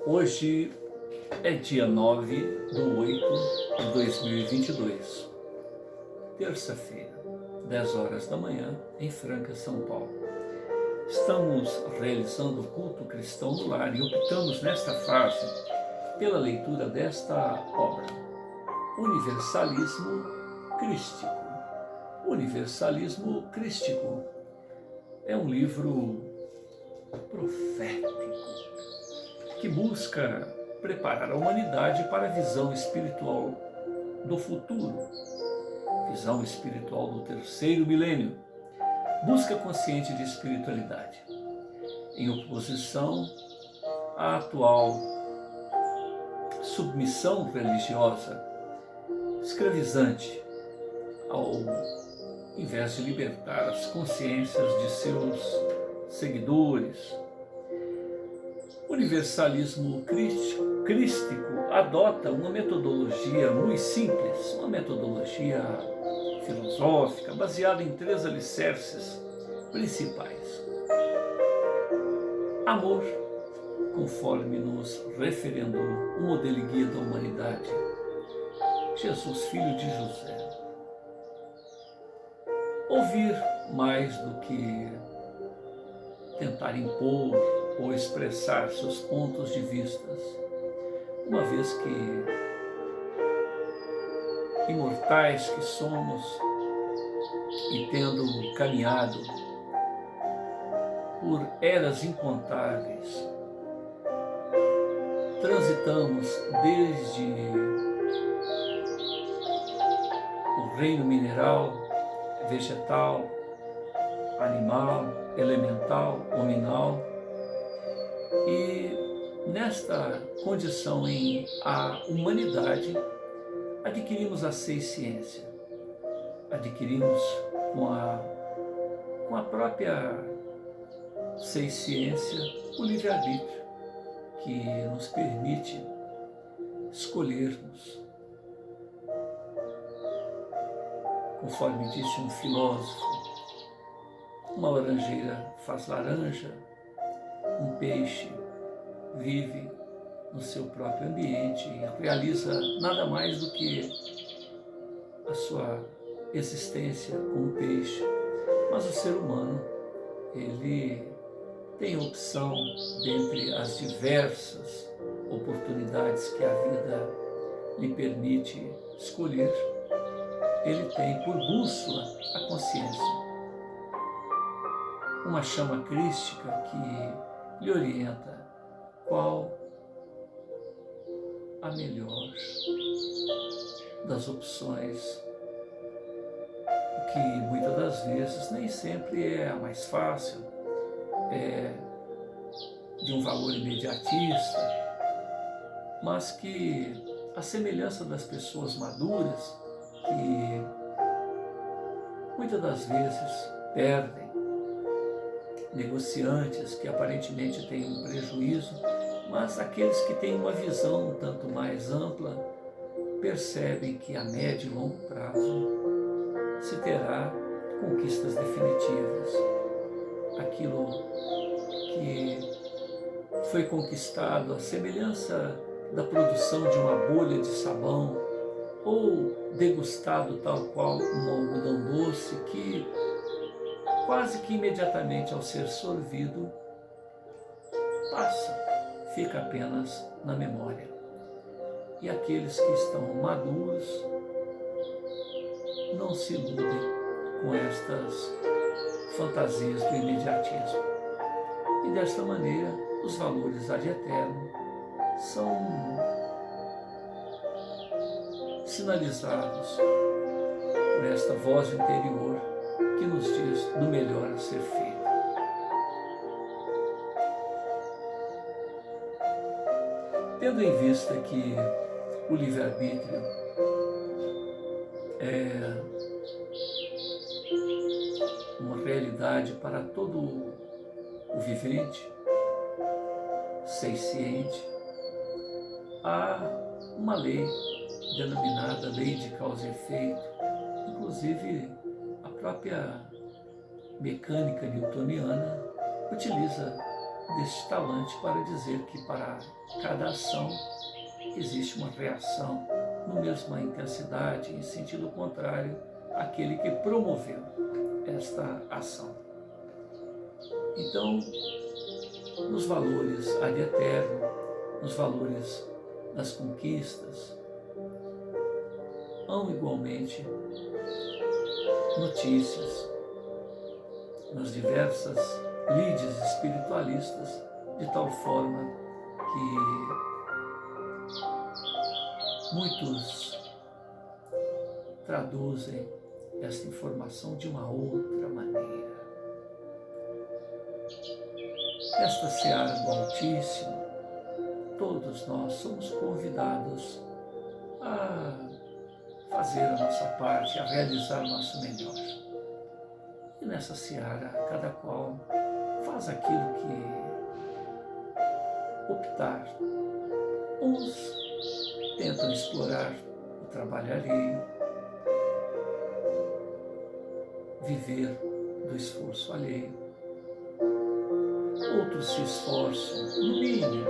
Hoje é dia 9/8/2022, terça-feira, 10 horas da manhã, em Franca, São Paulo. Estamos realizando o culto cristão no lar e optamos nesta fase pela leitura desta obra, Universalismo Crístico. Universalismo Crístico é um livro profético que busca preparar a humanidade para a visão espiritual do futuro, visão espiritual do terceiro milênio, busca consciente de espiritualidade, em oposição à atual submissão religiosa escravizante, ao invés de libertar as consciências de seus seguidores. O universalismo crístico adota uma metodologia muito simples, uma metodologia filosófica baseada em 3 alicerces principais. Amor, conforme nos referendou o modelo e guia da humanidade, Jesus, filho de José. Ouvir mais do que tentar impor ou expressar seus pontos de vistas, uma vez que, imortais que somos, e tendo caminhado por eras incontáveis, transitamos desde o reino mineral, vegetal, animal, elemental, hominal, e nesta condição em a humanidade adquirimos a seisciência, adquirimos com a própria seisciência o livre-arbítrio, que nos permite escolhermos. Conforme disse um filósofo, uma laranjeira faz laranja, um peixe vive no seu próprio ambiente e realiza nada mais do que a sua existência como peixe. Mas o ser humano, ele tem opção dentre as diversas oportunidades que a vida lhe permite escolher. Ele tem por bússola a consciência, uma chama crística que lhe orienta qual a melhor das opções, o que muitas das vezes nem sempre é a mais fácil, é de um valor imediatista, mas que, a semelhança das pessoas maduras, que muitas das vezes perdem, negociantes que aparentemente têm um prejuízo, mas aqueles que têm uma visão um tanto mais ampla percebem que a médio e longo prazo se terá conquistas definitivas. Aquilo que foi conquistado à semelhança da produção de uma bolha de sabão ou degustado tal qual um algodão doce que quase que imediatamente ao ser sorvido passa, fica apenas na memória. E aqueles que estão maduros não se iludem com estas fantasias do imediatismo. E desta maneira, os valores ad eterno são sinalizados por esta voz interior que nos diz do melhor a ser feito. Tendo em vista que o livre-arbítrio é uma realidade para todo o vivente, seisciente, há uma lei denominada lei de causa e efeito, inclusive a própria mecânica newtoniana utiliza deste talante para dizer que para cada ação existe uma reação na mesma intensidade, em sentido contrário àquele que promoveu esta ação. Então, nos valores ad eterno, nos valores das conquistas, há igualmente notícias nas diversas lides espiritualistas, de tal forma que muitos traduzem esta informação de uma outra maneira. Esta seara do Altíssimo, todos nós somos convidados a fazer a nossa parte, a realizar o nosso melhor. E nessa seara, cada qual faz aquilo que optar. Uns tentam explorar o trabalho alheio, viver do esforço alheio. Outros se esforçam, no mínimo,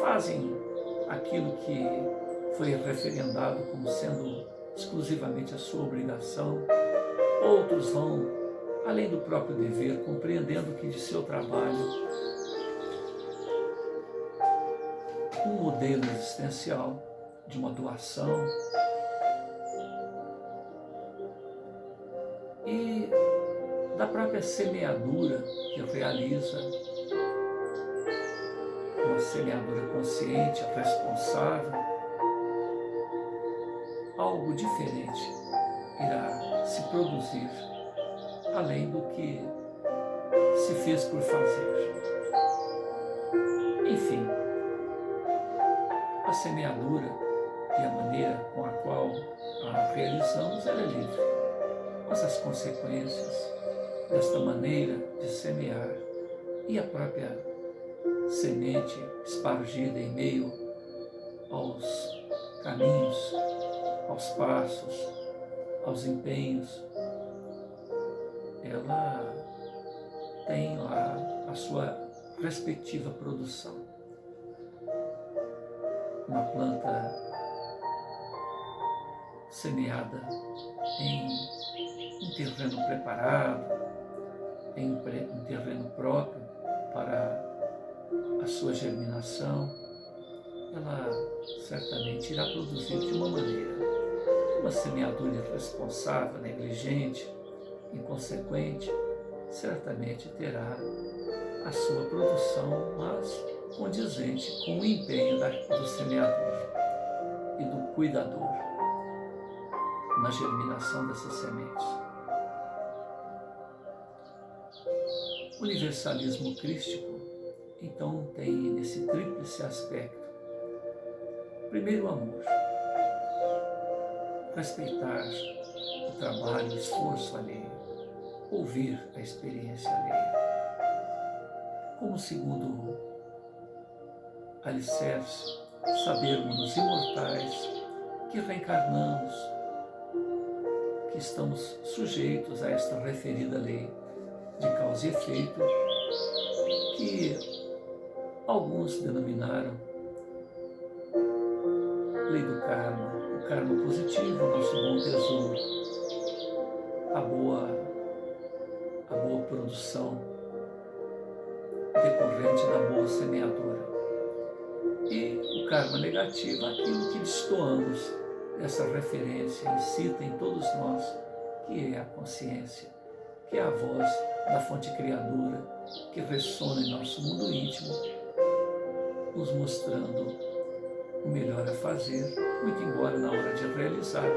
fazem aquilo que foi referendado como sendo exclusivamente a sua obrigação. Outros vão além do próprio dever, compreendendo que de seu trabalho um modelo existencial de uma doação e da própria semeadura que realiza, uma semeadura consciente, responsável, algo diferente irá se produzir, além do que se fez por fazer. Enfim, a semeadura e a maneira com a qual a realizamos, ela é livre. Mas as consequências desta maneira de semear e a própria semente espargida em meio aos caminhos, aos passos, aos empenhos, ela tem lá a sua respectiva produção. Uma planta semeada em um terreno preparado, em um terreno próprio para a sua germinação, ela certamente irá produzir de uma maneira. Uma semeadura irresponsável, negligente, inconsequente, certamente terá a sua produção, mas condizente com o empenho do semeador e do cuidador na germinação dessas sementes. O universalismo crístico, então, tem nesse tríplice aspecto. Primeiro, o amor. Respeitar o trabalho, o esforço alheio. Ouvir a experiência alheia. Como segundo alicerce, sabermos imortais, que reencarnamos, que estamos sujeitos a esta referida lei de causa e efeito, que alguns denominaram lei do karma, o karma positivo, o nosso bom tesouro, a boa produção decorrente da boa semeadura. E o karma negativo, aquilo que destoamos dessa referência, incita em todos nós, que é a consciência, que é a voz da fonte criadora, que ressona em nosso mundo íntimo, nos mostrando o melhor a fazer, muito embora na hora de realizar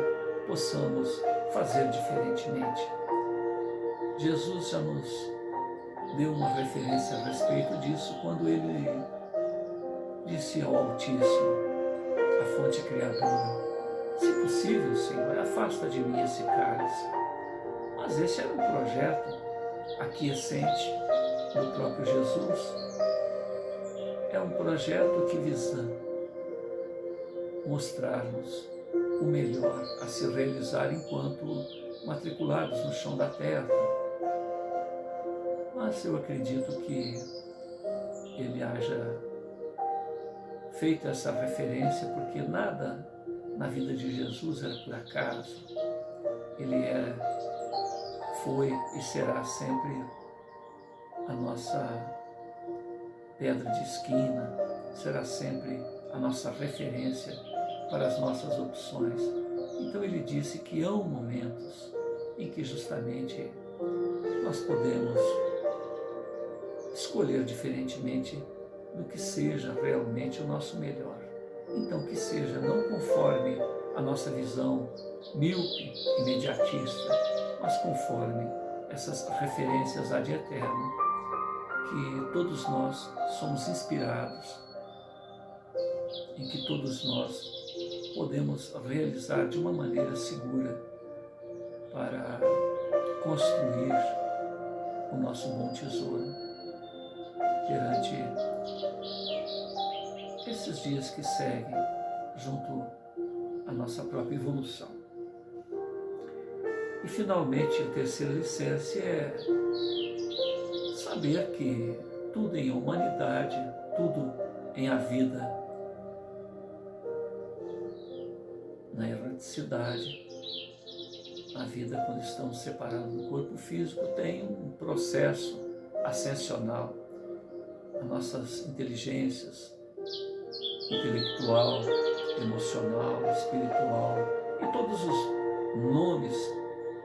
possamos fazer diferentemente. Jesus já nos deu uma referência a respeito disso quando ele disse ao Altíssimo, a fonte criadora: se possível, Senhor, afasta de mim esse cálice. Mas esse era um projeto aquiescente do próprio Jesus. É um projeto que visa mostrar-nos o melhor a se realizar enquanto matriculados no chão da terra. Mas eu acredito que ele haja feito essa referência, porque nada na vida de Jesus era por acaso. Ele foi e será sempre a nossa pedra de esquina, será sempre a nossa referência para as nossas opções. Então ele disse que há momentos em que justamente nós podemos escolher diferentemente do que seja realmente o nosso melhor. Então que seja não conforme a nossa visão míope, imediatista, mas conforme essas referências ad eterno, que todos nós somos inspirados, em que todos nós podemos realizar de uma maneira segura para construir o nosso bom tesouro perante esses dias que seguem junto à nossa própria evolução. E finalmente a terceira licença é saber que tudo em humanidade, tudo em a vida, na erraticidade, a vida quando estamos separados do corpo físico tem um processo ascensional. As nossas inteligências intelectual, emocional, espiritual e todos os nomes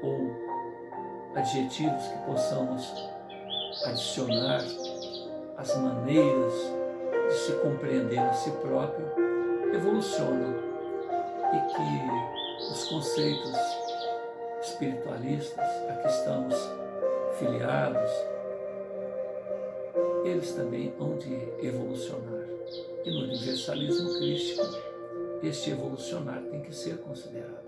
ou adjetivos que possamos adicionar às maneiras de se compreender a si próprio evolucionam, e que os conceitos espiritualistas a que estamos filiados, eles também hão de evolucionar. E no universalismo crístico, este evolucionar tem que ser considerado.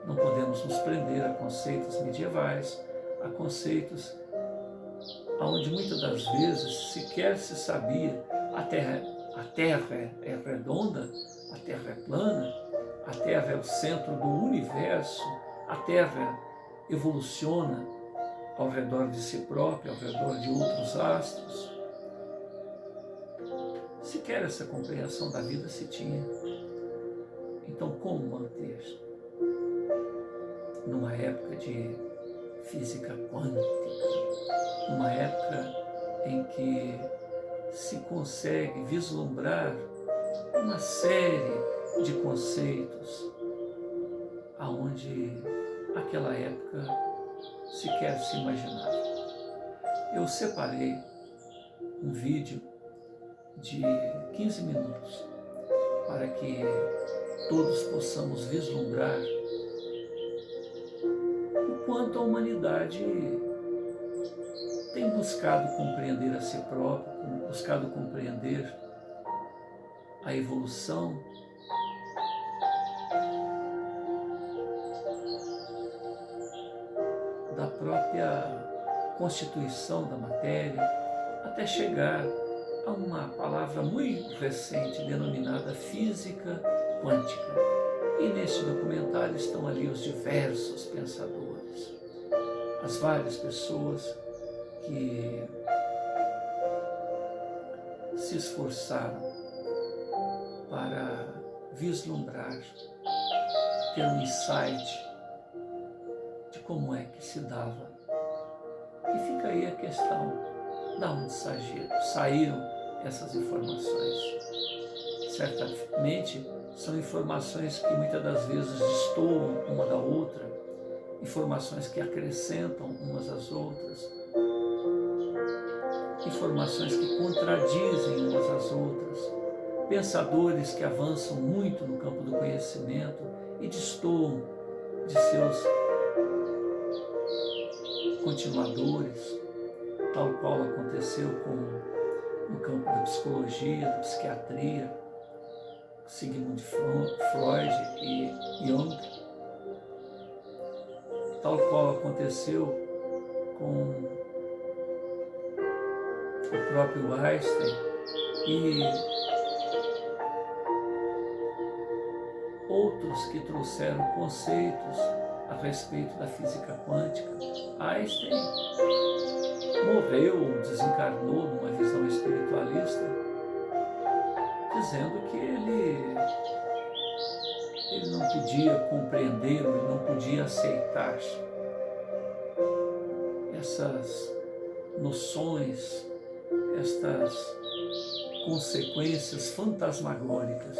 Não podemos nos prender a conceitos medievais, a conceitos onde muitas das vezes sequer se sabia a Terra é redonda, a Terra é plana, a Terra é o centro do universo, a Terra evoluciona ao redor de si própria, ao redor de outros astros. Sequer essa compreensão da vida se tinha. Então, como manter? Numa época de física quântica, numa época em que se consegue vislumbrar uma série de conceitos aonde aquela época sequer se imaginava. Eu separei um vídeo de 15 minutos para que todos possamos vislumbrar o quanto a humanidade tem buscado compreender a si própria, buscado compreender a evolução da própria constituição da matéria, até chegar a uma palavra muito recente denominada física quântica. E neste documentário estão ali os diversos pensadores, as várias pessoas que se esforçaram para vislumbrar, ter um insight de como é que se dava. E fica aí a questão, da onde saíram essas informações. Certamente são informações que muitas das vezes destoam uma da outra, informações que acrescentam umas às outras, informações que contradizem umas às outras, pensadores que avançam muito no campo do conhecimento e destoam de seus continuadores, tal qual aconteceu no campo da psicologia, da psiquiatria, Sigmund Freud e Jung, tal qual aconteceu com o próprio Einstein e outros que trouxeram conceitos a respeito da física quântica. Einstein morreu, desencarnou numa visão espiritualista, dizendo que ele não podia compreender, ele não podia aceitar essas noções, estas consequências fantasmagóricas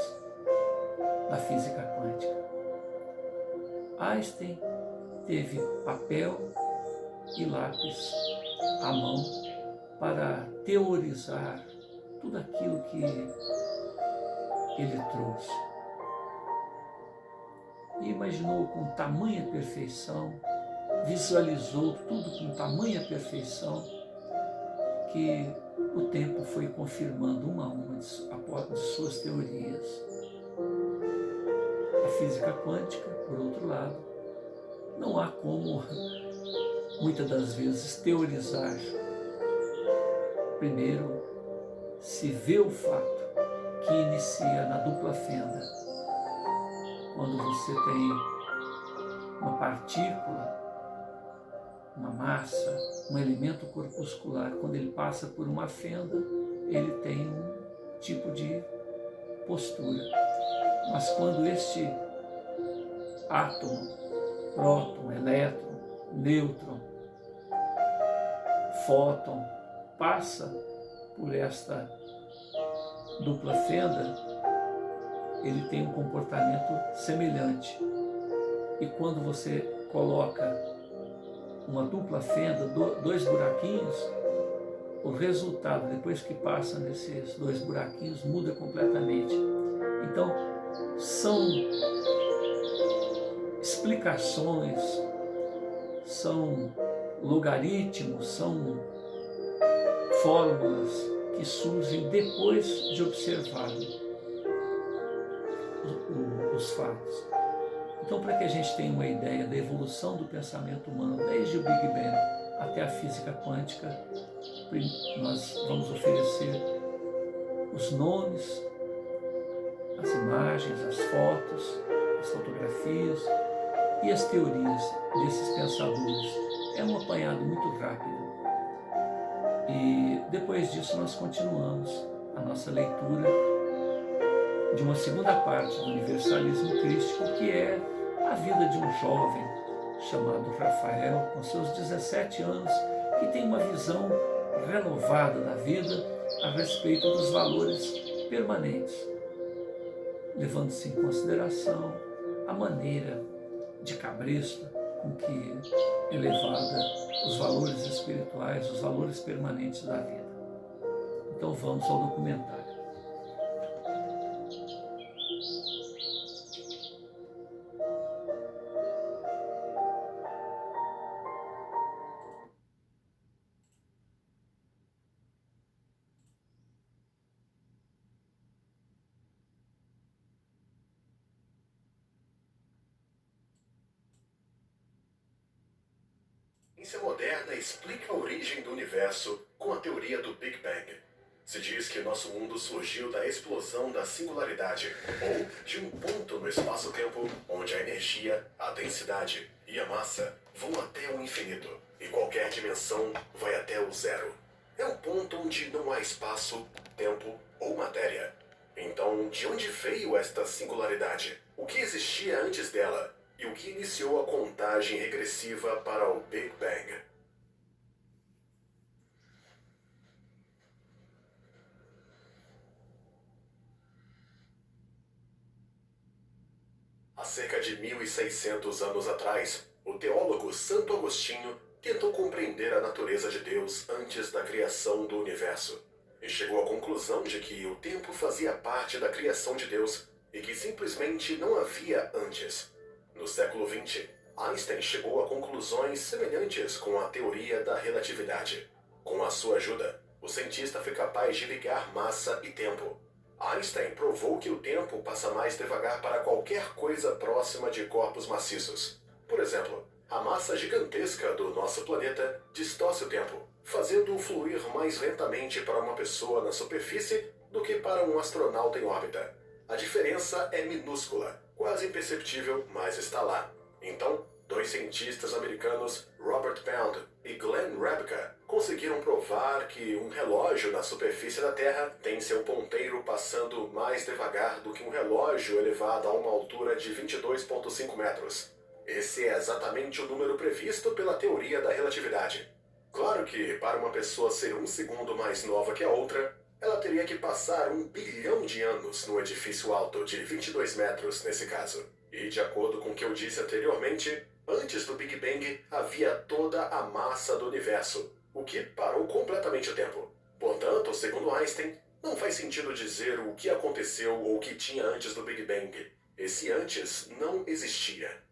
da física quântica. Einstein teve papel e lápis à mão para teorizar tudo aquilo que ele trouxe. E imaginou com tamanha perfeição, visualizou tudo com tamanha perfeição, que o tempo foi confirmando uma a uma de suas teorias. A física quântica, por outro lado, não há como, muitas das vezes, teorizar. Primeiro, se vê o fato que inicia na dupla fenda, quando você tem uma partícula, uma massa, um elemento corpuscular, quando ele passa por uma fenda, ele tem um tipo de postura. Mas quando este átomo, próton, elétron, nêutron, fóton, passa por esta dupla fenda, ele tem um comportamento semelhante. E quando você coloca uma dupla fenda, dois buraquinhos, o resultado, depois que passa nesses dois buraquinhos, muda completamente. Então, são explicações, são logaritmos, são fórmulas que surgem depois de observar os fatos. Então, para que a gente tenha uma ideia da evolução do pensamento humano, desde o Big Bang até a física quântica, nós vamos oferecer os nomes, as imagens, as fotos, as fotografias e as teorias desses pensadores. É um apanhado muito rápido. E depois disso nós continuamos a nossa leitura de uma segunda parte do universalismo crístico, que é a vida de um jovem chamado Rafael, com seus 17 anos, que tem uma visão renovada da vida a respeito dos valores permanentes, levando-se em consideração a maneira de cabresto com que é levada os valores espirituais, os valores permanentes da vida. Então vamos ao documentário. A ciência moderna explica a origem do universo com a teoria do Big Bang. Se diz que nosso mundo surgiu da explosão da singularidade, ou de um ponto no espaço-tempo onde a energia, a densidade e a massa vão até o infinito, e qualquer dimensão vai até o zero. É o ponto onde não há espaço, tempo ou matéria. Então, de onde veio esta singularidade? O que existia antes dela? E o que iniciou a contagem regressiva para o Big Bang? Há cerca de 1.600 anos atrás, o teólogo Santo Agostinho tentou compreender a natureza de Deus antes da criação do universo, e chegou à conclusão de que o tempo fazia parte da criação de Deus e que simplesmente não havia antes. No século XX, Einstein chegou a conclusões semelhantes com a teoria da relatividade. Com a sua ajuda, o cientista foi capaz de ligar massa e tempo. Einstein provou que o tempo passa mais devagar para qualquer coisa próxima de corpos maciços. Por exemplo, a massa gigantesca do nosso planeta distorce o tempo, fazendo-o fluir mais lentamente para uma pessoa na superfície do que para um astronauta em órbita. A diferença é minúscula, quase imperceptível, mas está lá. Então, Dois cientistas americanos, Robert Pound e Glenn Rebka, conseguiram provar que um relógio na superfície da Terra tem seu ponteiro passando mais devagar do que um relógio elevado a uma altura de 22,5 metros. Esse é exatamente o número previsto pela teoria da relatividade. Claro que, para uma pessoa ser um segundo mais nova que a outra, ela teria que passar 1 bilhão de anos no edifício alto de 22 metros nesse caso. E, de acordo com o que eu disse anteriormente, antes do Big Bang havia toda a massa do universo, o que parou completamente o tempo. Portanto, segundo Einstein, não faz sentido dizer o que aconteceu ou o que tinha antes do Big Bang. Esse antes não existia.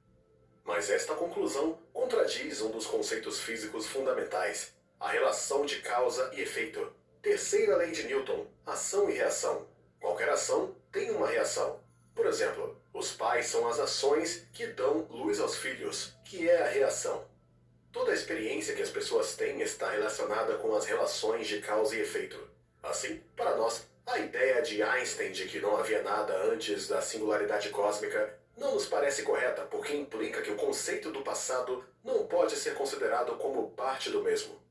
Mas esta conclusão contradiz um dos conceitos físicos fundamentais, a relação de causa e efeito. Terceira lei de Newton, ação e reação. Qualquer ação tem uma reação. Por exemplo, os pais são as ações que dão luz aos filhos, que é a reação. Toda a experiência que as pessoas têm está relacionada com as relações de causa e efeito. Assim, para nós, a ideia de Einstein de que não havia nada antes da singularidade cósmica não nos parece correta, porque implica que o conceito do passado não pode ser considerado como parte do mesmo.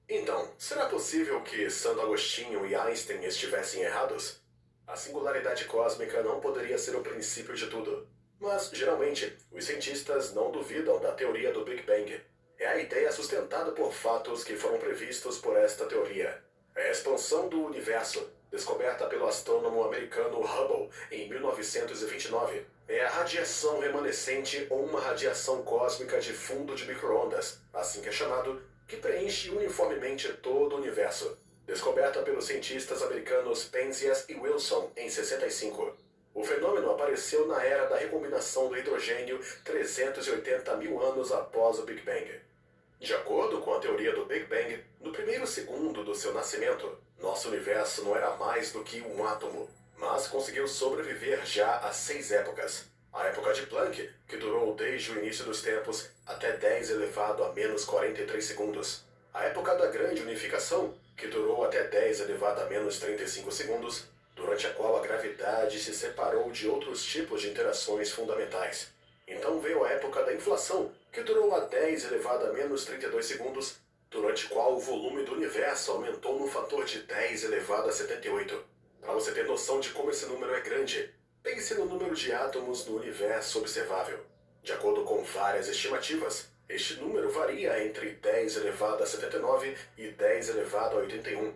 Então, será possível que Santo Agostinho e Einstein estivessem errados? A singularidade cósmica não poderia ser o princípio de tudo. Mas, geralmente, os cientistas não duvidam da teoria do Big Bang. É a ideia sustentada por fatos que foram previstos por esta teoria. É a expansão do universo, descoberta pelo astrônomo americano Hubble em 1929, é a radiação remanescente ou uma radiação cósmica de fundo de micro-ondas, assim que é chamado, que preenche uniformemente todo o universo, descoberta pelos cientistas americanos Penzias e Wilson em 65. O fenômeno apareceu na era da recombinação do hidrogênio 380 mil anos após o Big Bang. De acordo com a teoria do Big Bang, no primeiro segundo do seu nascimento, nosso universo não era mais do que um átomo, mas conseguiu sobreviver já a 6 épocas. A época de Planck, que durou desde o início dos tempos até 10 elevado a menos 43 segundos. A época da grande unificação, que durou até 10 elevado a menos 35 segundos, durante a qual a gravidade se separou de outros tipos de interações fundamentais. Então veio a época da inflação, que durou a 10 elevado a menos 32 segundos, durante a qual o volume do universo aumentou no fator de 10 elevado a 78. Para você ter noção de como esse número é grande, pense no número de átomos no universo observável. De acordo com várias estimativas, este número varia entre 10 elevado a 79 e 10 elevado a 81.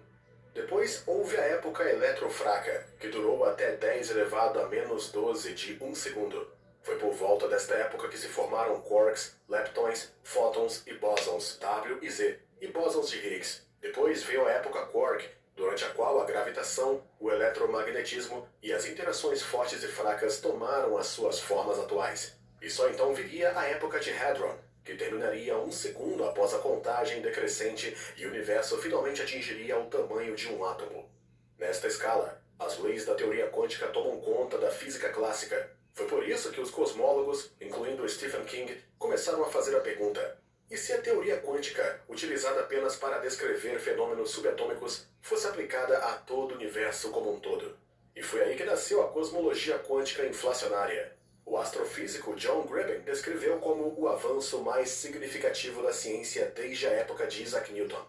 Depois houve a época eletrofraca, que durou até 10 elevado a menos 12 de 1 segundo. Foi por volta desta época que se formaram quarks, leptões, fótons e bósons W e Z, e bósons de Higgs. Depois veio a época quark, durante a qual a gravitação, o eletromagnetismo e as interações fortes e fracas tomaram as suas formas atuais. E só então viria a época de hadron, que terminaria 1 segundo após a contagem decrescente e o universo finalmente atingiria o tamanho de um átomo. Nesta escala, as leis da teoria quântica tomam conta da física clássica. Foi por isso que os cosmólogos, incluindo Stephen King, começaram a fazer a pergunta: e se a teoria quântica, utilizada apenas para descrever fenômenos subatômicos, fosse aplicada a todo o universo como um todo? E foi aí que nasceu a cosmologia quântica inflacionária. O astrofísico John Gribben descreveu como o avanço mais significativo da ciência desde a época de Isaac Newton.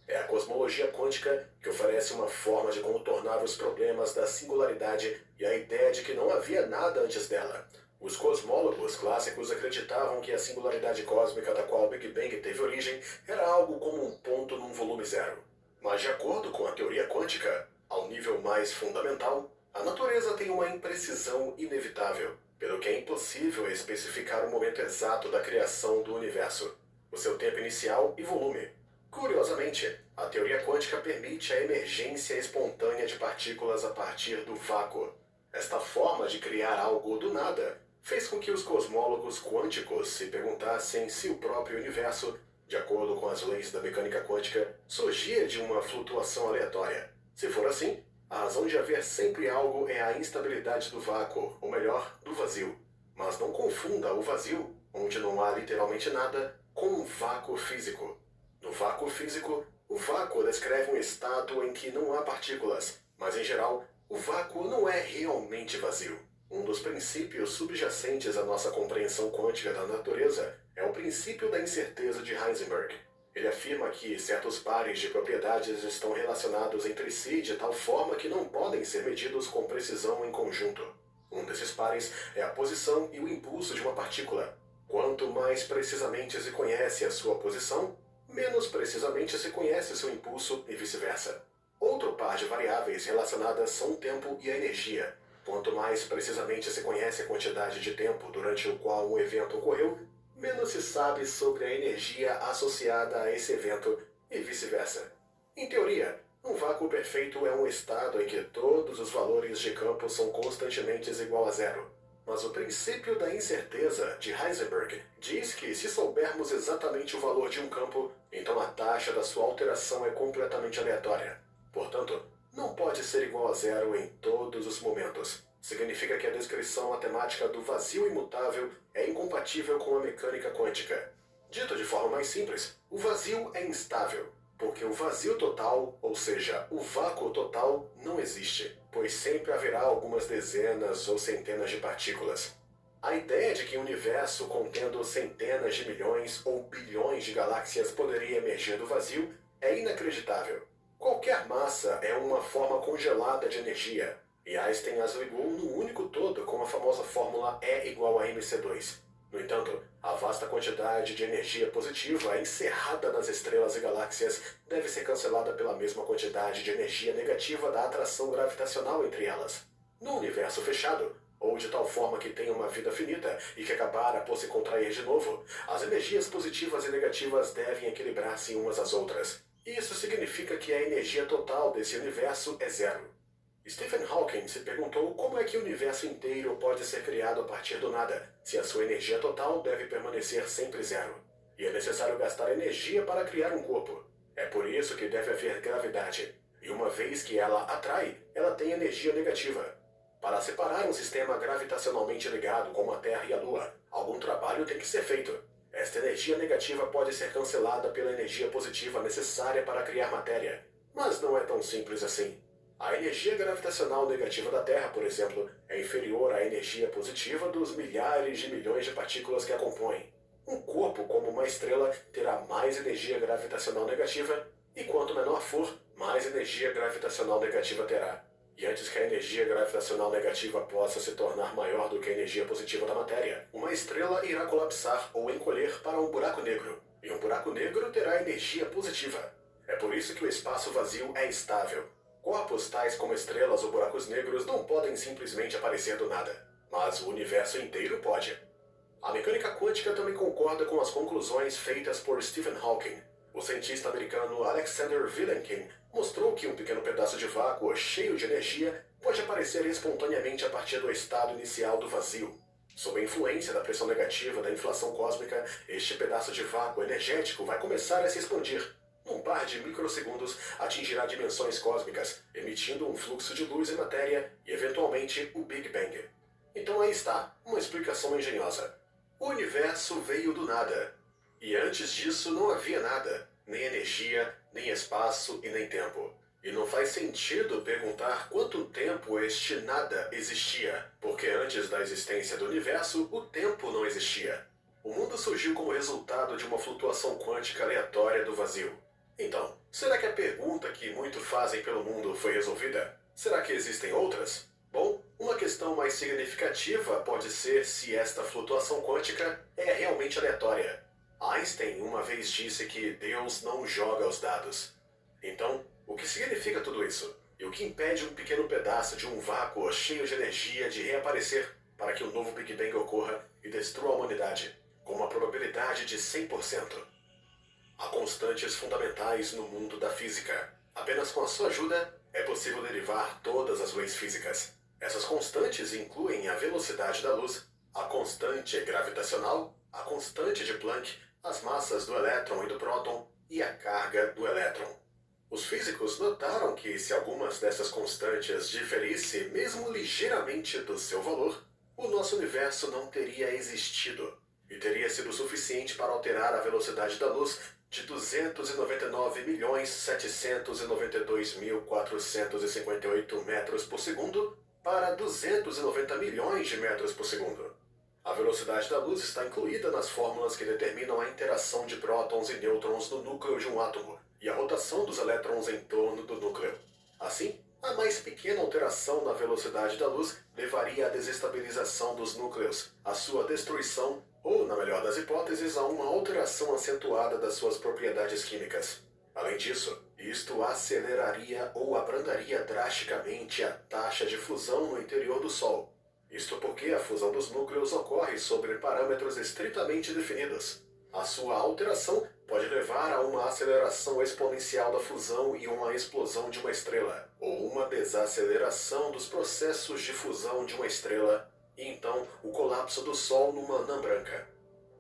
É a cosmologia quântica que oferece uma forma de contornar os problemas da singularidade e a ideia de que não havia nada antes dela. Os cosmólogos clássicos acreditavam que a singularidade cósmica da qual o Big Bang teve origem era algo como um ponto num volume zero. Mas de acordo com a teoria quântica, ao nível mais fundamental, a natureza tem uma imprecisão inevitável, pelo que é impossível especificar o momento exato da criação do universo, o seu tempo inicial e volume. Curiosamente, a teoria quântica permite a emergência espontânea de partículas a partir do vácuo. Esta forma de criar algo do nada fez com que os cosmólogos quânticos se perguntassem se o próprio universo, de acordo com as leis da mecânica quântica, surgia de uma flutuação aleatória. Se for assim, a razão de haver sempre algo é a instabilidade do vácuo, ou melhor, do vazio. Mas não confunda o vazio, onde não há literalmente nada, com um vácuo físico. No vácuo físico, o vácuo descreve um estado em que não há partículas, mas em geral, o vácuo não é realmente vazio. Um dos princípios subjacentes à nossa compreensão quântica da natureza é o princípio da incerteza de Heisenberg. Ele afirma que certos pares de propriedades estão relacionados entre si de tal forma que não podem ser medidos com precisão em conjunto. Um desses pares é a posição e o impulso de uma partícula. Quanto mais precisamente se conhece a sua posição, menos precisamente se conhece seu impulso e vice-versa. Outro par de variáveis relacionadas são o tempo e a energia. Quanto mais precisamente se conhece a quantidade de tempo durante o qual um evento ocorreu, menos se sabe sobre a energia associada a esse evento e vice-versa. Em teoria, um vácuo perfeito é um estado em que todos os valores de campo são constantemente igual a zero. Mas o princípio da incerteza de Heisenberg diz que se soubermos exatamente o valor de um campo, então a taxa da sua alteração é completamente aleatória. Portanto, não pode ser igual a zero em todos os momentos. Significa que a descrição matemática do vazio imutável é incompatível com a mecânica quântica. Dito de forma mais simples, o vazio é instável, porque o vazio total, ou seja, o vácuo total, não existe, pois sempre haverá algumas dezenas ou centenas de partículas. A ideia de que um universo contendo centenas de milhões ou bilhões de galáxias poderia emergir do vazio é inacreditável. Qualquer massa é uma forma congelada de energia, e Einstein as ligou num único todo com a famosa fórmula E igual a mc2. No entanto, a vasta quantidade de energia positiva encerrada nas estrelas e galáxias deve ser cancelada pela mesma quantidade de energia negativa da atração gravitacional entre elas. No universo fechado, ou de tal forma que tenha uma vida finita e que acabara por se contrair de novo, as energias positivas e negativas devem equilibrar-se umas às outras. Isso significa que a energia total desse universo é zero. Stephen Hawking se perguntou como é que o universo inteiro pode ser criado a partir do nada, se a sua energia total deve permanecer sempre zero. E é necessário gastar energia para criar um corpo. É por isso que deve haver gravidade. E uma vez que ela atrai, ela tem energia negativa. Para separar um sistema gravitacionalmente ligado como a Terra e a Lua, algum trabalho tem que ser feito. Esta energia negativa pode ser cancelada pela energia positiva necessária para criar matéria. Mas não é tão simples assim. A energia gravitacional negativa da Terra, por exemplo, é inferior à energia positiva dos milhares de milhões de partículas que a compõem. Um corpo, como uma estrela, terá mais energia gravitacional negativa, e quanto menor for, mais energia gravitacional negativa terá. E antes que a energia gravitacional negativa possa se tornar maior do que a energia positiva da matéria, uma estrela irá colapsar ou encolher para um buraco negro, e um buraco negro terá energia positiva. É por isso que o espaço vazio é instável. Corpos tais como estrelas ou buracos negros não podem simplesmente aparecer do nada, mas o universo inteiro pode. A mecânica quântica também concorda com as conclusões feitas por Stephen Hawking. O cientista americano Alexander Vilenkin mostrou que um pequeno pedaço de vácuo cheio de energia pode aparecer espontaneamente a partir do estado inicial do vazio. Sob a influência da pressão negativa da inflação cósmica, este pedaço de vácuo energético vai começar a se expandir. Num par de microsegundos, atingirá dimensões cósmicas, emitindo um fluxo de luz e matéria e, eventualmente, o Big Bang. Então aí está, uma explicação engenhosa. O universo veio do nada. E antes disso não havia nada, nem energia, nem espaço e nem tempo. E não faz sentido perguntar quanto tempo este nada existia, porque antes da existência do universo, o tempo não existia. O mundo surgiu como resultado de uma flutuação quântica aleatória do vazio. Então, será que a pergunta que muito fazem pelo mundo foi resolvida? Será que existem outras? Bom, uma questão mais significativa pode ser se esta flutuação quântica é realmente aleatória. Einstein uma vez disse que Deus não joga os dados. Então, o que significa tudo isso? E o que impede um pequeno pedaço de um vácuo cheio de energia de reaparecer para que o novo Big Bang ocorra e destrua a humanidade, com uma probabilidade de 100%? Há constantes fundamentais no mundo da física. Apenas com a sua ajuda é possível derivar todas as leis físicas. Essas constantes incluem a velocidade da luz, a constante gravitacional, a constante de Planck, as massas do elétron e do próton e a carga do elétron. Os físicos notaram que se algumas dessas constantes diferissem mesmo ligeiramente do seu valor, o nosso universo não teria existido e teria sido suficiente para alterar a velocidade da luz de 299.792.458 metros por segundo para 290 milhões de metros por segundo. A velocidade da luz está incluída nas fórmulas que determinam a interação de prótons e nêutrons no núcleo de um átomo e a rotação dos elétrons em torno do núcleo. Assim, a mais pequena alteração na velocidade da luz levaria à desestabilização dos núcleos, à sua destruição ou, na melhor das hipóteses, a uma alteração acentuada das suas propriedades químicas. Além disso, isto aceleraria ou abrandaria drasticamente a taxa de fusão no interior do Sol. Isto porque a fusão dos núcleos ocorre sobre parâmetros estritamente definidos. A sua alteração pode levar a uma aceleração exponencial da fusão e uma explosão de uma estrela, ou uma desaceleração dos processos de fusão de uma estrela, e então o colapso do Sol numa anã branca.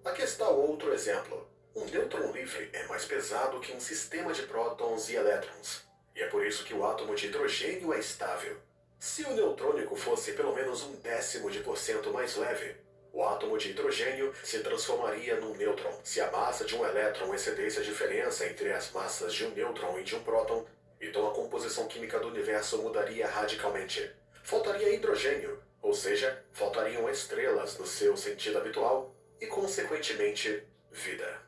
Aqui está outro exemplo. Um nêutron livre é mais pesado que um sistema de prótons e elétrons, e é por isso que o átomo de hidrogênio é estável. Se o neutrônico fosse pelo menos 0,1% mais leve, o átomo de hidrogênio se transformaria num nêutron. Se a massa de um elétron excedesse a diferença entre as massas de um nêutron e de um próton, então a composição química do universo mudaria radicalmente. Faltaria hidrogênio, ou seja, faltariam estrelas no seu sentido habitual e, consequentemente, vida.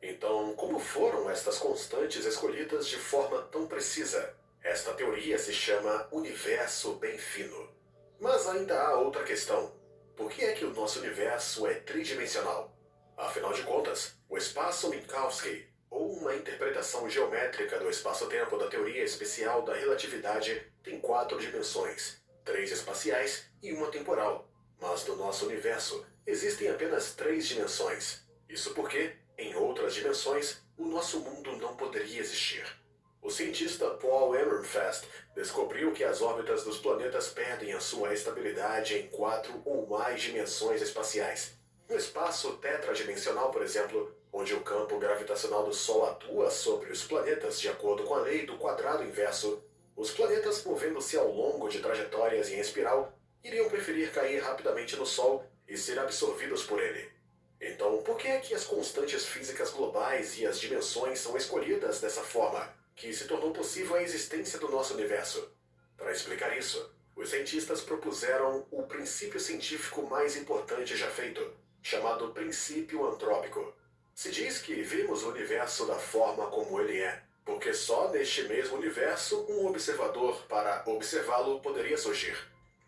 Então, como foram estas constantes escolhidas de forma tão precisa? Esta teoria se chama universo bem fino. Mas ainda há outra questão. Por que é que o nosso universo é tridimensional? Afinal de contas, o espaço Minkowski, ou uma interpretação geométrica do espaço-tempo da teoria especial da relatividade, tem 4 dimensões, 3 espaciais e uma temporal. Mas no nosso universo existem apenas 3 dimensões. Isso porque, em outras dimensões, o nosso mundo não poderia existir. O cientista Paul Ehrenfest descobriu que as órbitas dos planetas perdem a sua estabilidade em 4 ou mais dimensões espaciais. No espaço tetradimensional, por exemplo, onde o campo gravitacional do Sol atua sobre os planetas de acordo com a lei do quadrado inverso, os planetas movendo-se ao longo de trajetórias em espiral iriam preferir cair rapidamente no Sol e ser absorvidos por ele. Então, por que é que as constantes físicas globais e as dimensões são escolhidas dessa forma, que se tornou possível a existência do nosso universo? Para explicar isso, os cientistas propuseram o princípio científico mais importante já feito, chamado princípio antrópico. Se diz que vimos o universo da forma como ele é, porque só neste mesmo universo um observador para observá-lo poderia surgir.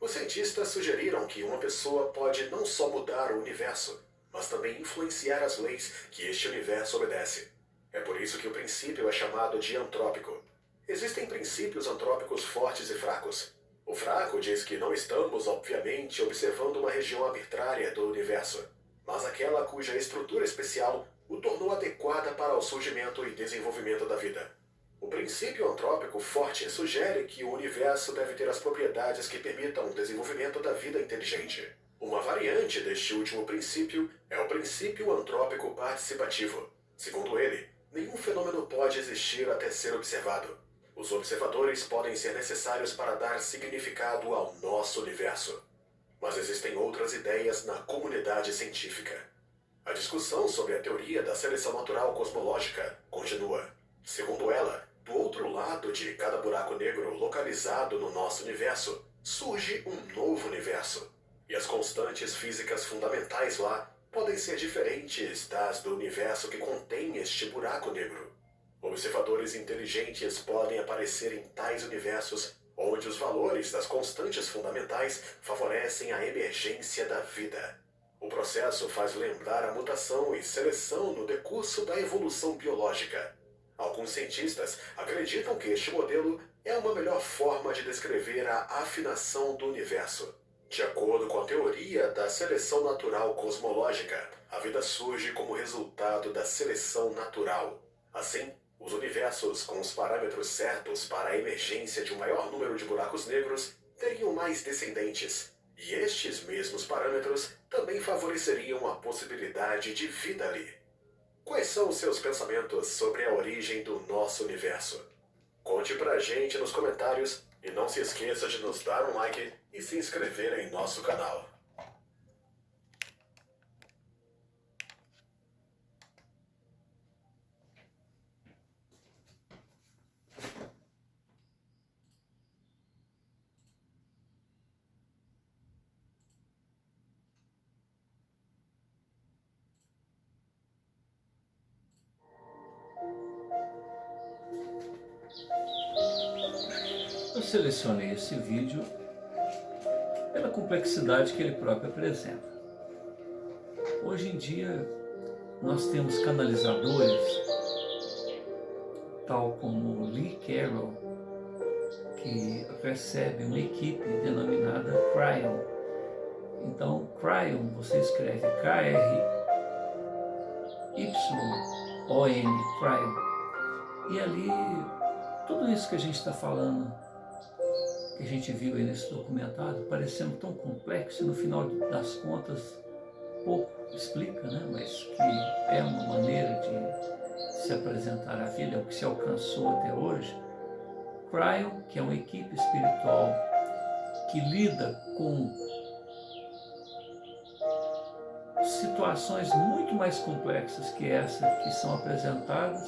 Os cientistas sugeriram que uma pessoa pode não só mudar o universo, mas também influenciar as leis que este universo obedece. É por isso que o princípio é chamado de antrópico. Existem princípios antrópicos fortes e fracos. O fraco diz que não estamos, obviamente, observando uma região arbitrária do universo, mas aquela cuja estrutura especial o tornou adequada para o surgimento e desenvolvimento da vida. O princípio antrópico forte sugere que o universo deve ter as propriedades que permitam o desenvolvimento da vida inteligente. Uma variante deste último princípio é o princípio antrópico participativo. Segundo ele, nenhum fenômeno pode existir até ser observado. Os observadores podem ser necessários para dar significado ao nosso universo. Mas existem outras ideias na comunidade científica. A discussão sobre a teoria da seleção natural cosmológica continua. Segundo ela, do outro lado de cada buraco negro localizado no nosso universo, surge um novo universo. E as constantes físicas fundamentais lá podem ser diferentes das do universo que contém este buraco negro. Observadores inteligentes podem aparecer em tais universos onde os valores das constantes fundamentais favorecem a emergência da vida. O processo faz lembrar a mutação e seleção no decurso da evolução biológica. Alguns cientistas acreditam que este modelo é uma melhor forma de descrever a afinação do universo. De acordo com a teoria da seleção natural cosmológica, a vida surge como resultado da seleção natural. Assim, os universos com os parâmetros certos para a emergência de um maior número de buracos negros teriam mais descendentes, e estes mesmos parâmetros também favoreceriam a possibilidade de vida ali. Quais são os seus pensamentos sobre a origem do nosso universo? Conte pra gente nos comentários e não se esqueça de nos dar um like e se inscrever em nosso canal. Eu selecionei esse vídeo pela complexidade que ele próprio apresenta. Hoje em dia, nós temos canalizadores, tal como Lee Carroll, que recebe uma equipe denominada Kryon. Então, Kryon, você escreve Kryon, Kryon. E ali, tudo isso que a gente está falando, que a gente viu aí nesse documentário, parecendo tão complexo, e no final das contas, pouco explica, né? Mas que é uma maneira de se apresentar a vida, é o que se alcançou até hoje. Kryon, que é uma equipe espiritual que lida com situações muito mais complexas que essa que são apresentadas,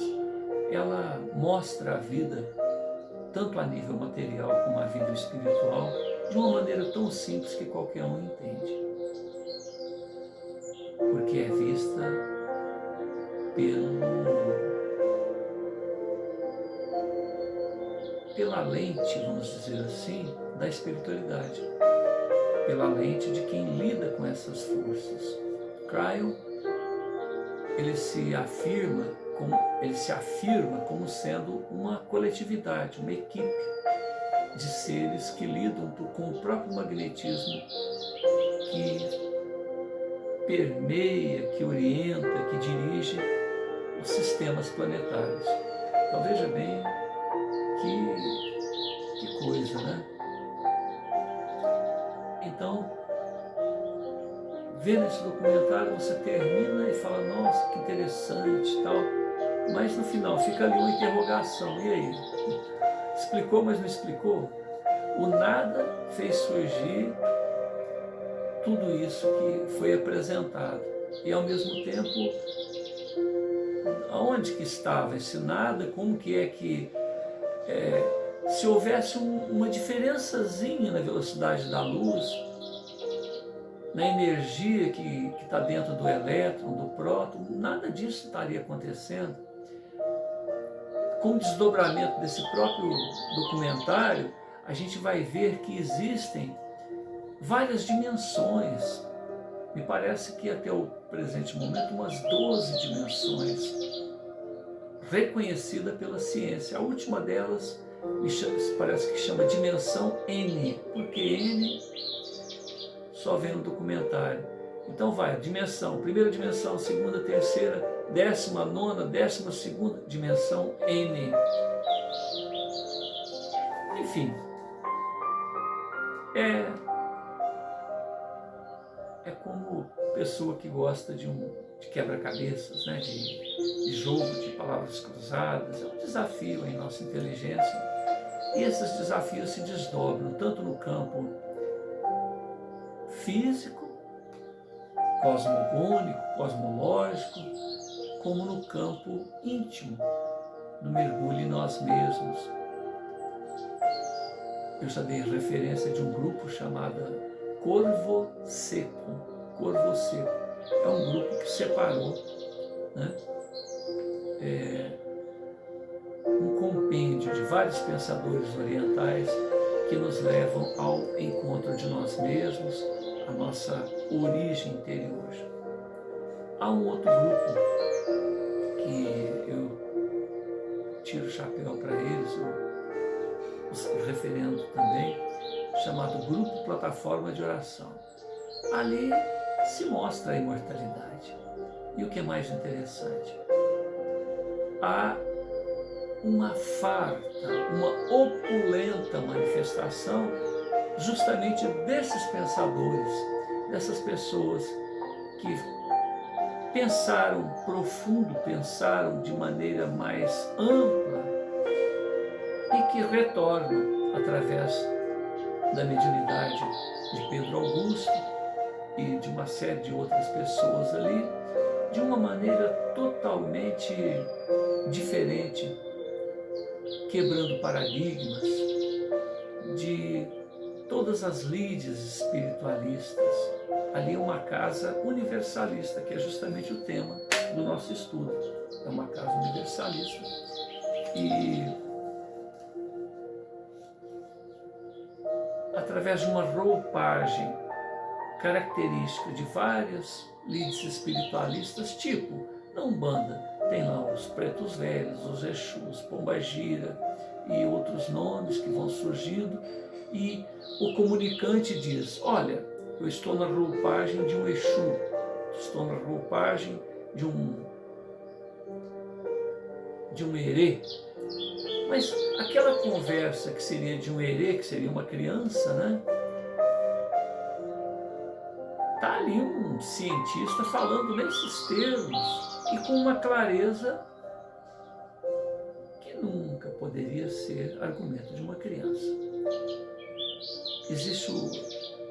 ela mostra a vida, tanto a nível material como a vida espiritual, de uma maneira tão simples que qualquer um entende. Porque é vista pela lente, vamos dizer assim, da espiritualidade, pela lente de quem lida com essas forças. Kryon, ele se afirma como sendo uma coletividade, uma equipe de seres que lidam com o próprio magnetismo que permeia, que orienta, que dirige os sistemas planetários. Então veja bem que coisa, né? Então, vendo esse documentário, você termina e fala, nossa, que interessante e tal, mas no final fica ali uma interrogação, e aí? Explicou, mas não explicou? O nada fez surgir tudo isso que foi apresentado. E ao mesmo tempo, aonde que estava esse nada? Como que é que se houvesse uma diferençazinha na velocidade da luz, na energia que está dentro do elétron, do próton, nada disso estaria acontecendo. Com o desdobramento desse próprio documentário, a gente vai ver que existem várias dimensões. Me parece que até o presente momento umas 12 dimensões reconhecida pela ciência. A última delas parece que chama dimensão N, porque N só vem no documentário. Então vai, dimensão, primeira dimensão, segunda, terceira, 19ª, 12ª dimensão N. Enfim, é como pessoa que gosta de quebra-cabeças, né? de jogo de palavras cruzadas. É um desafio em nossa inteligência. E esses desafios se desdobram tanto no campo físico, cosmogônico, cosmológico, como no campo íntimo, do mergulho em nós mesmos. Eu já dei referência de um grupo chamado Corvo Seco. Corvo Seco. É um grupo que separou, né, um compêndio de vários pensadores orientais que nos levam ao encontro de nós mesmos, a nossa origem interior. Há um outro grupo que eu tiro o chapéu para eles, os referendo também, chamado Grupo Plataforma de Oração. Ali se mostra a imortalidade. E o que é mais interessante? Há uma farta, uma opulenta manifestação justamente desses pensadores, dessas pessoas que pensaram profundo, pensaram de maneira mais ampla e que retornam através da mediunidade de Pedro Augusto e de uma série de outras pessoas ali, de uma maneira totalmente diferente, quebrando paradigmas de todas as lides espiritualistas. Ali é uma casa universalista, que é justamente o tema do nosso estudo. É uma casa universalista. E através de uma roupagem característica de várias lides espiritualistas, tipo, na Umbanda, tem lá os Pretos Velhos, os Exus, Pombagira e outros nomes que vão surgindo, e o comunicante diz, olha, eu estou na roupagem de um Exu, estou na roupagem de um herê. Mas aquela conversa que seria de um herê, que seria uma criança, né? Está ali um cientista falando nesses termos e com uma clareza que nunca poderia ser argumento de uma criança. Existem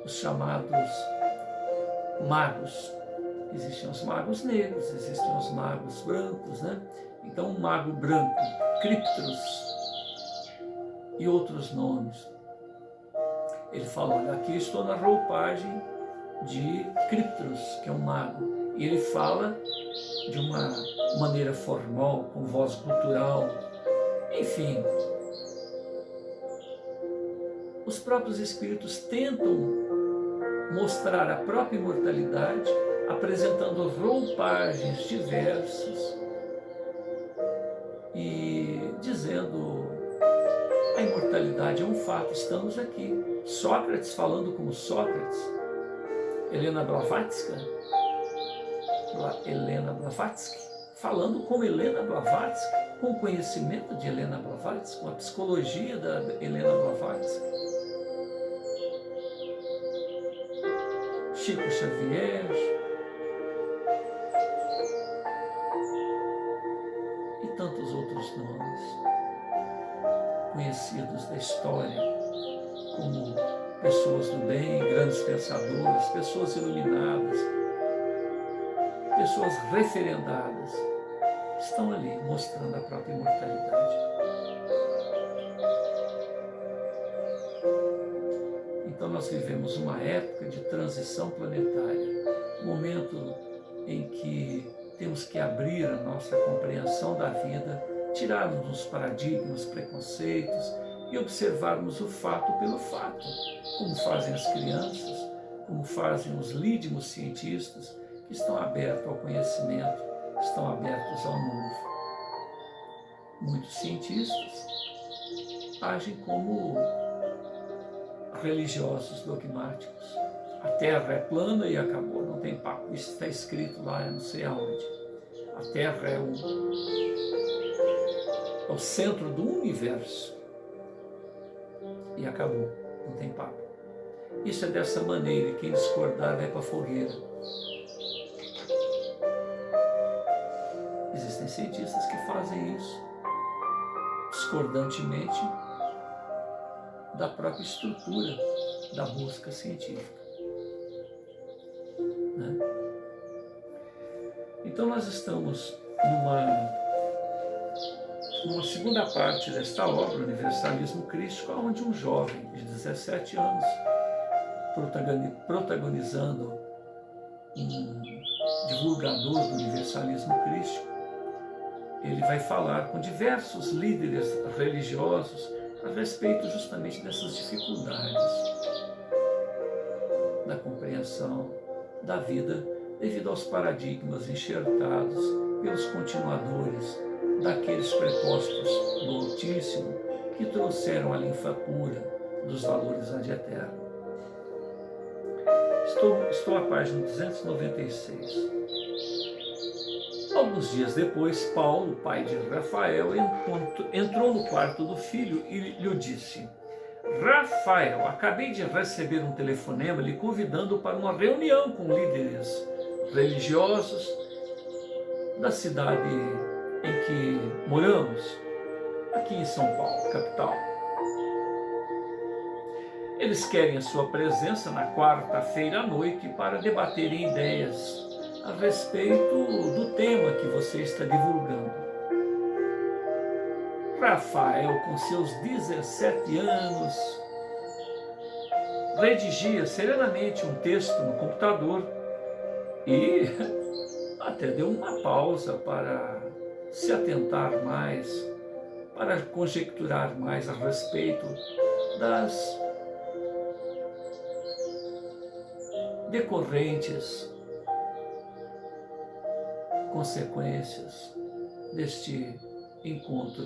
os chamados magos. Existem os magos negros, existem os magos brancos, né? Então, o mago branco, Criptros e outros nomes. Ele fala, olha, aqui estou na roupagem de Criptros, que é um mago. E ele fala de uma maneira formal, com voz gutural. Enfim, os próprios espíritos tentam mostrar a própria imortalidade, apresentando roupagens diversas e dizendo a imortalidade é um fato, estamos aqui. Sócrates falando como Sócrates, Helena Blavatsky falando como Helena Blavatsky, com o conhecimento de Helena Blavatsky, com a psicologia da Helena Blavatsky. Chico Xavier e tantos outros nomes conhecidos da história como pessoas do bem, grandes pensadores, pessoas iluminadas, pessoas referendadas, estão ali mostrando a própria imortalidade. Então nós vivemos uma época de transição planetária, um momento em que temos que abrir a nossa compreensão da vida, tirarmos os paradigmas, preconceitos e observarmos o fato pelo fato, como fazem as crianças, como fazem os lídimos cientistas, que estão abertos ao conhecimento, estão abertos ao novo. Muitos cientistas agem como religiosos dogmáticos. A Terra é plana e acabou, não tem papo. Isso está escrito lá, eu não sei aonde. A Terra é o centro do universo. E acabou, não tem papo. Isso é dessa maneira, e quem discordar vai para a fogueira. Existem cientistas que fazem isso discordantemente da própria estrutura da busca científica. Né? Então nós estamos numa segunda parte desta obra, Universalismo Crístico, onde um jovem de 17 anos, protagonizando um divulgador do universalismo crístico, ele vai falar com diversos líderes religiosos a respeito justamente dessas dificuldades da compreensão da vida devido aos paradigmas enxertados pelos continuadores daqueles prepostos do Altíssimo que trouxeram a linfa pura dos valores ad eterno. Estou à página 296. Alguns dias depois, Paulo, pai de Rafael, entrou no quarto do filho e lhe disse: Rafael, acabei de receber um telefonema lhe convidando para uma reunião com líderes religiosos da cidade em que moramos, aqui em São Paulo, capital. Eles querem a sua presença na quarta-feira à noite para debaterem ideias a respeito do tema que você está divulgando. Rafael, com seus 17 anos, redigia serenamente um texto no computador e até deu uma pausa para se atentar mais, para conjecturar mais a respeito das decorrentes consequências deste encontro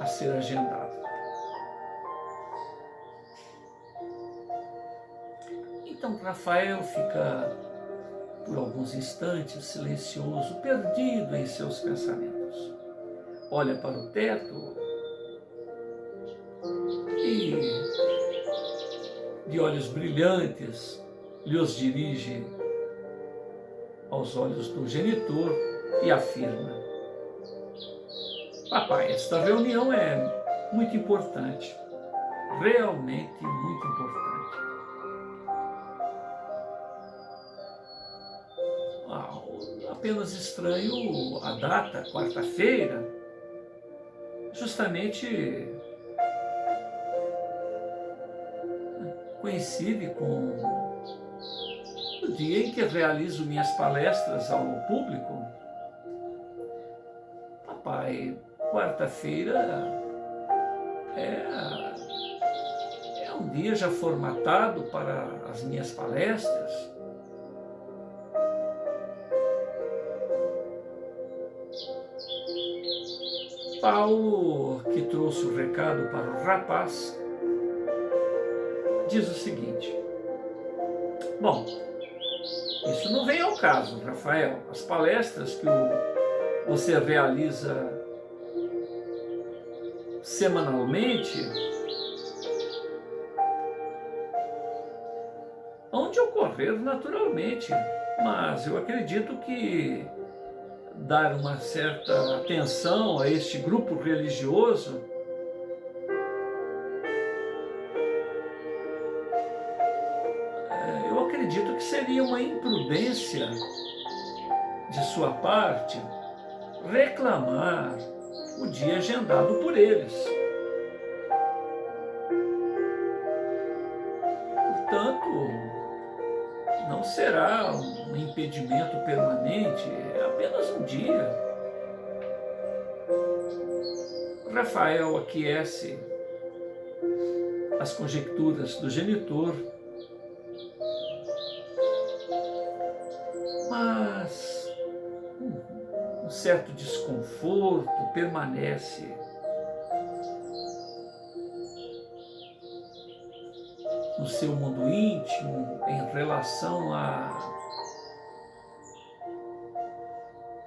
a ser agendado. Então Rafael fica por alguns instantes silencioso, perdido em seus pensamentos. Olha para o teto e, de olhos brilhantes, lhes dirige aos olhos do genitor e afirma: papai, esta reunião é muito importante, realmente muito importante. Apenas estranho a data, quarta-feira, justamente coincide com o dia em que realizo minhas palestras ao público. Papai, quarta-feira é um dia já formatado para as minhas palestras. Paulo, que trouxe o recado para o rapaz, diz o seguinte: bom, isso não vem ao caso, Rafael. As palestras que você realiza semanalmente hão de ocorrer naturalmente, mas eu acredito que dar uma certa atenção a este grupo religioso eu acredito que seria uma imprudência de sua parte reclamar o dia agendado por eles. Portanto, não será um impedimento permanente, é apenas um dia. Rafael aquece as conjecturas do genitor, mas um certo desconforto permanece. No seu mundo íntimo, em relação a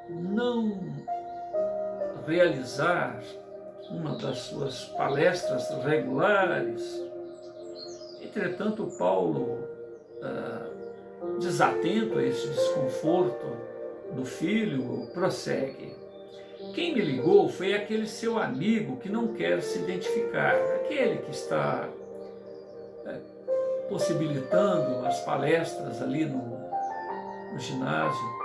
não realizar uma das suas palestras regulares. Entretanto, Paulo, desatento a esse desconforto do filho, prossegue: quem me ligou foi aquele seu amigo que não quer se identificar, aquele que está possibilitando as palestras ali no ginásio.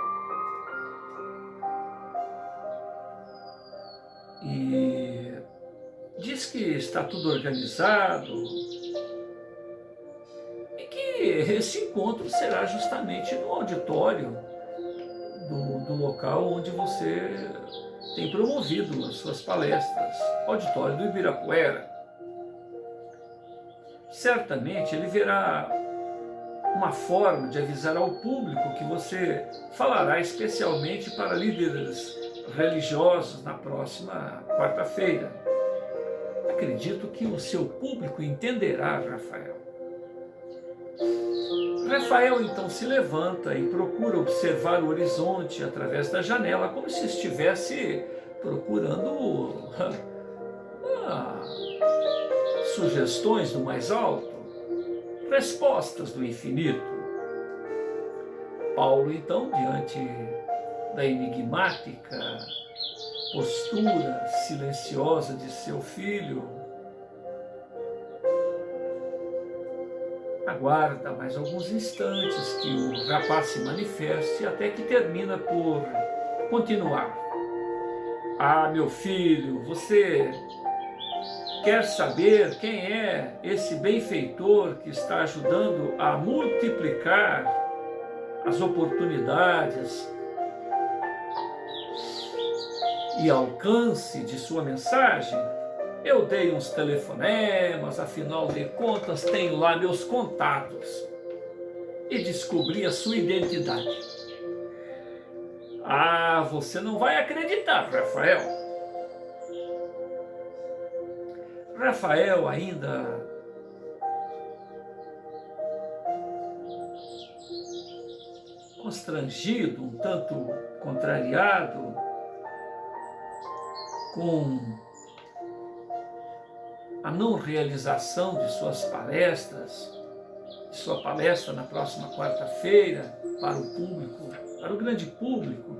E diz que está tudo organizado e que esse encontro será justamente no auditório do local onde você tem promovido as suas palestras, auditório do Ibirapuera. Certamente ele verá uma forma de avisar ao público que você falará especialmente para líderes religiosos na próxima quarta-feira. Acredito que o seu público entenderá, Rafael. Rafael então se levanta e procura observar o horizonte através da janela, como se estivesse procurando sugestões do mais alto, respostas do infinito. Paulo, então, diante da enigmática postura silenciosa de seu filho, aguarda mais alguns instantes que o rapaz se manifeste, até que termina por continuar. Ah, meu filho, você quer saber quem é esse benfeitor que está ajudando a multiplicar as oportunidades e alcance de sua mensagem? Eu dei uns telefonemas, afinal de contas tenho lá meus contatos. e descobri a sua identidade. Ah, você não vai acreditar, Rafael. Rafael, ainda constrangido, um tanto contrariado com a não realização de suas palestras, de sua palestra na próxima quarta-feira para o público, para o grande público,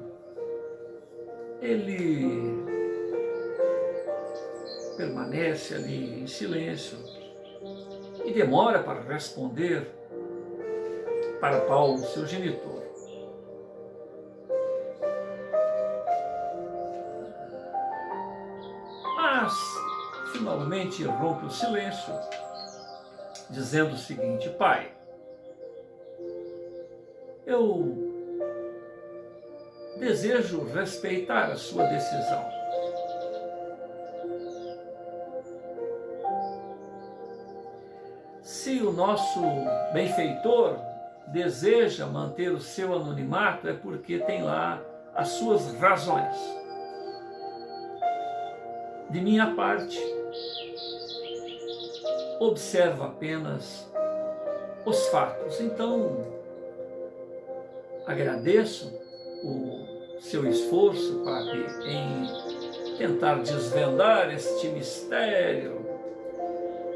ele permanece ali em silêncio e demora para responder para Paulo, seu genitor. Mas, finalmente, rompe o silêncio, dizendo o seguinte: pai, eu desejo respeitar a sua decisão. Se o nosso benfeitor deseja manter o seu anonimato, é porque tem lá as suas razões. De minha parte, observo apenas os fatos. Então, agradeço o seu esforço, Padre, em tentar desvendar este mistério,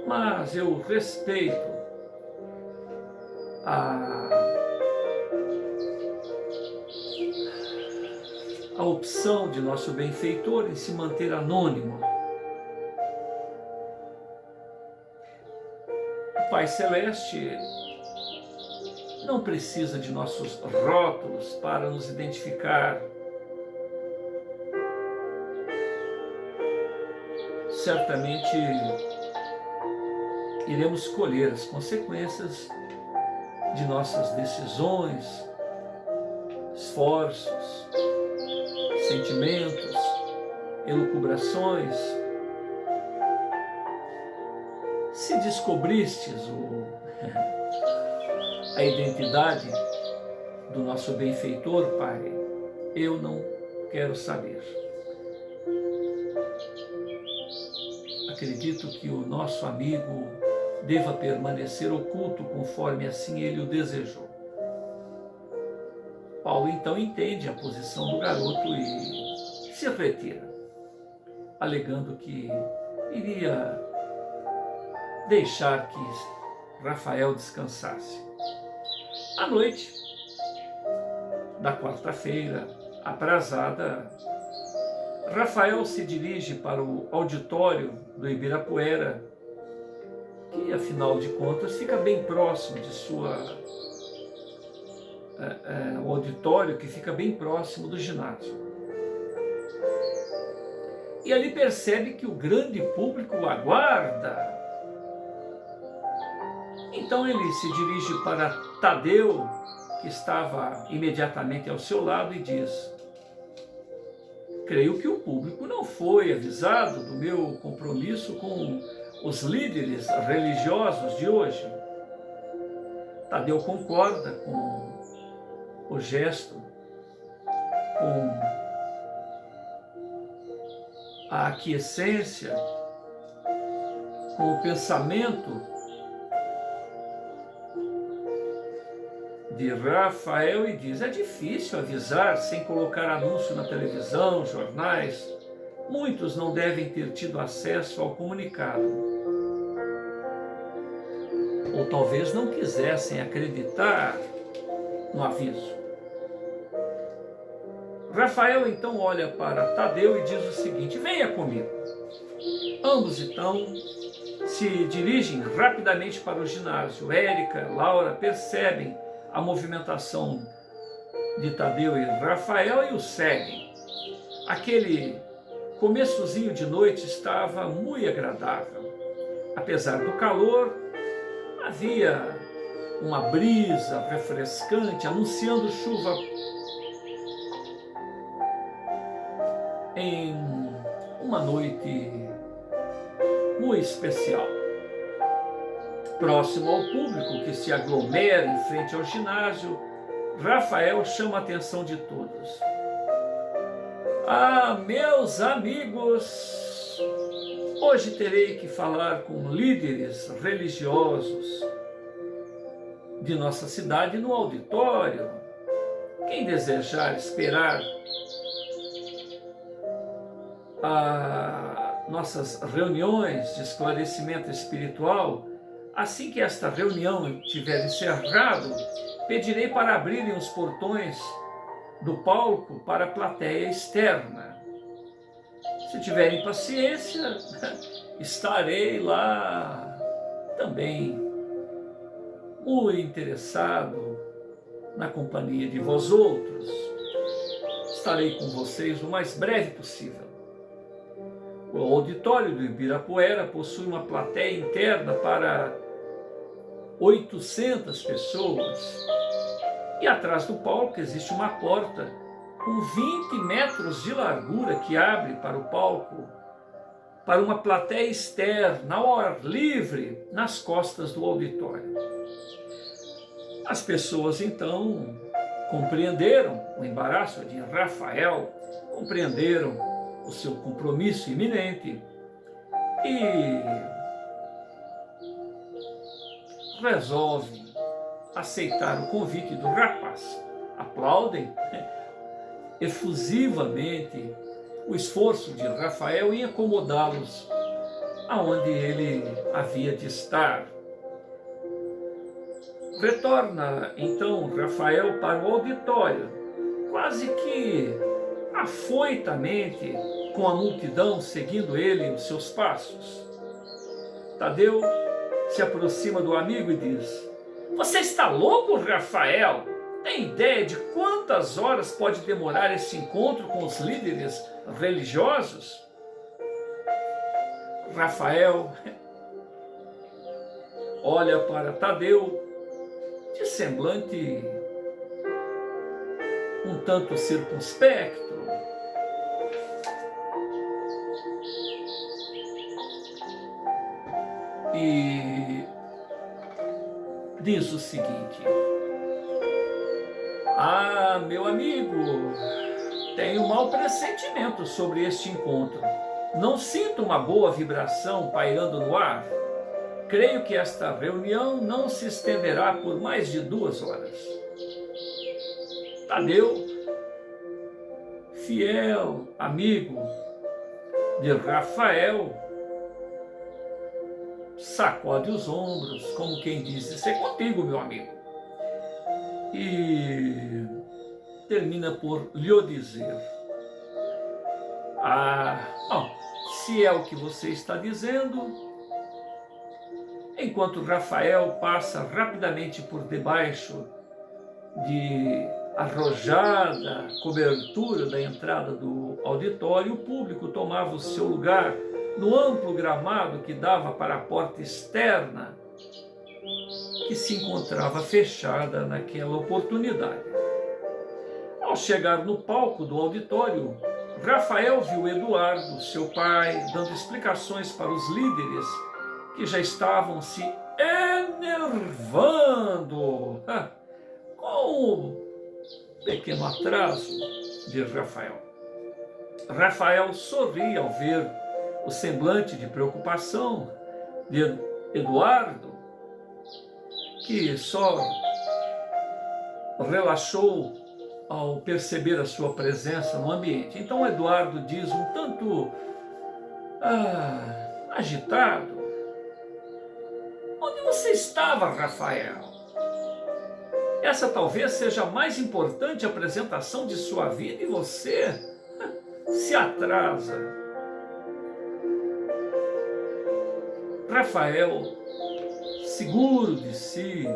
mas eu respeito a opção de nosso benfeitor em se manter anônimo. O Pai Celeste não precisa de nossos rótulos para nos identificar. Certamente iremos colher as consequências de nossas decisões, esforços, sentimentos, elucubrações. Se descobristes a identidade do nosso benfeitor, Pai, eu não quero saber. Acredito que o nosso amigo deva permanecer oculto conforme assim ele o desejou. Paulo então entende a posição do garoto e se retira, alegando que iria deixar que Rafael descansasse. À noite da quarta-feira, aprazada, Rafael se dirige para o auditório do Ibirapuera, que, afinal de contas, fica bem próximo de o auditório que fica bem próximo do ginásio. E ali percebe que o grande público o aguarda. Então ele se dirige para Tadeu, que estava imediatamente ao seu lado, e diz: creio que o público não foi avisado do meu compromisso com os líderes religiosos de hoje. Tadeu concorda com o gesto, com a aquiescência, com o pensamento de Rafael e diz: é difícil avisar sem colocar anúncio na televisão, jornais. Muitos não devem ter tido acesso ao comunicado. Ou talvez não quisessem acreditar no aviso. Rafael então olha para Tadeu e diz o seguinte: venha comigo. Ambos então se dirigem rapidamente para o ginásio. Érica, Laura percebem a movimentação de Tadeu e Rafael e o seguem. Aquele começozinho de noite estava muito agradável. Apesar do calor, havia uma brisa refrescante anunciando chuva em uma noite muito especial. Próximo ao público que se aglomera em frente ao ginásio, Rafael chama a atenção de todos. Ah, meus amigos, hoje terei que falar com líderes religiosos de nossa cidade no auditório. Quem desejar esperar nossas reuniões de esclarecimento espiritual, assim que esta reunião tiver encerrado, pedirei para abrirem os portões do palco para a plateia externa. Se tiverem paciência, estarei lá também muito interessado na companhia de vós outros. Estarei com vocês o mais breve possível. O auditório do Ibirapuera possui uma plateia interna para 800 pessoas. E atrás do palco existe uma porta com 20 metros de largura que abre para o palco, para uma plateia externa, ao ar livre, nas costas do auditório. As pessoas, então, compreenderam o embaraço de Rafael, compreenderam o seu compromisso iminente e resolvem aceitar o convite do rapaz. Aplaudem efusivamente o esforço de Rafael em acomodá-los aonde ele havia de estar. Retorna então Rafael para o auditório, quase que afoitamente, com a multidão seguindo ele os seus passos. Tadeu se aproxima do amigo e diz: "Você está louco, Rafael? Tem ideia de quantas horas pode demorar esse encontro com os líderes religiosos?" Rafael olha para Tadeu de semblante um tanto circunspecto. E diz o seguinte: "Ah, meu amigo, tenho um mau pressentimento sobre este encontro. Não sinto uma boa vibração pairando no ar. Creio que esta reunião não se estenderá por mais de 2 horas." Tadeu, fiel amigo de Rafael, sacode os ombros, como quem diz: "Isso é contigo, meu amigo." E termina por lhe dizer: "Bom, se é o que você está dizendo." Enquanto Rafael passa rapidamente por debaixo de arrojada cobertura da entrada do auditório, o público tomava o seu lugar no amplo gramado que dava para a porta externa, que se encontrava fechada naquela oportunidade. Ao chegar no palco do auditório, Rafael viu Eduardo, seu pai, dando explicações para os líderes que já estavam se enervando com o pequeno atraso de Rafael. Rafael sorri ao ver o semblante de preocupação de Eduardo, que só relaxou ao perceber a sua presença no ambiente. Então Eduardo diz, um tanto agitado: "Onde você estava, Rafael? Essa talvez seja a mais importante apresentação de sua vida e você se atrasa." Rafael, seguro de si,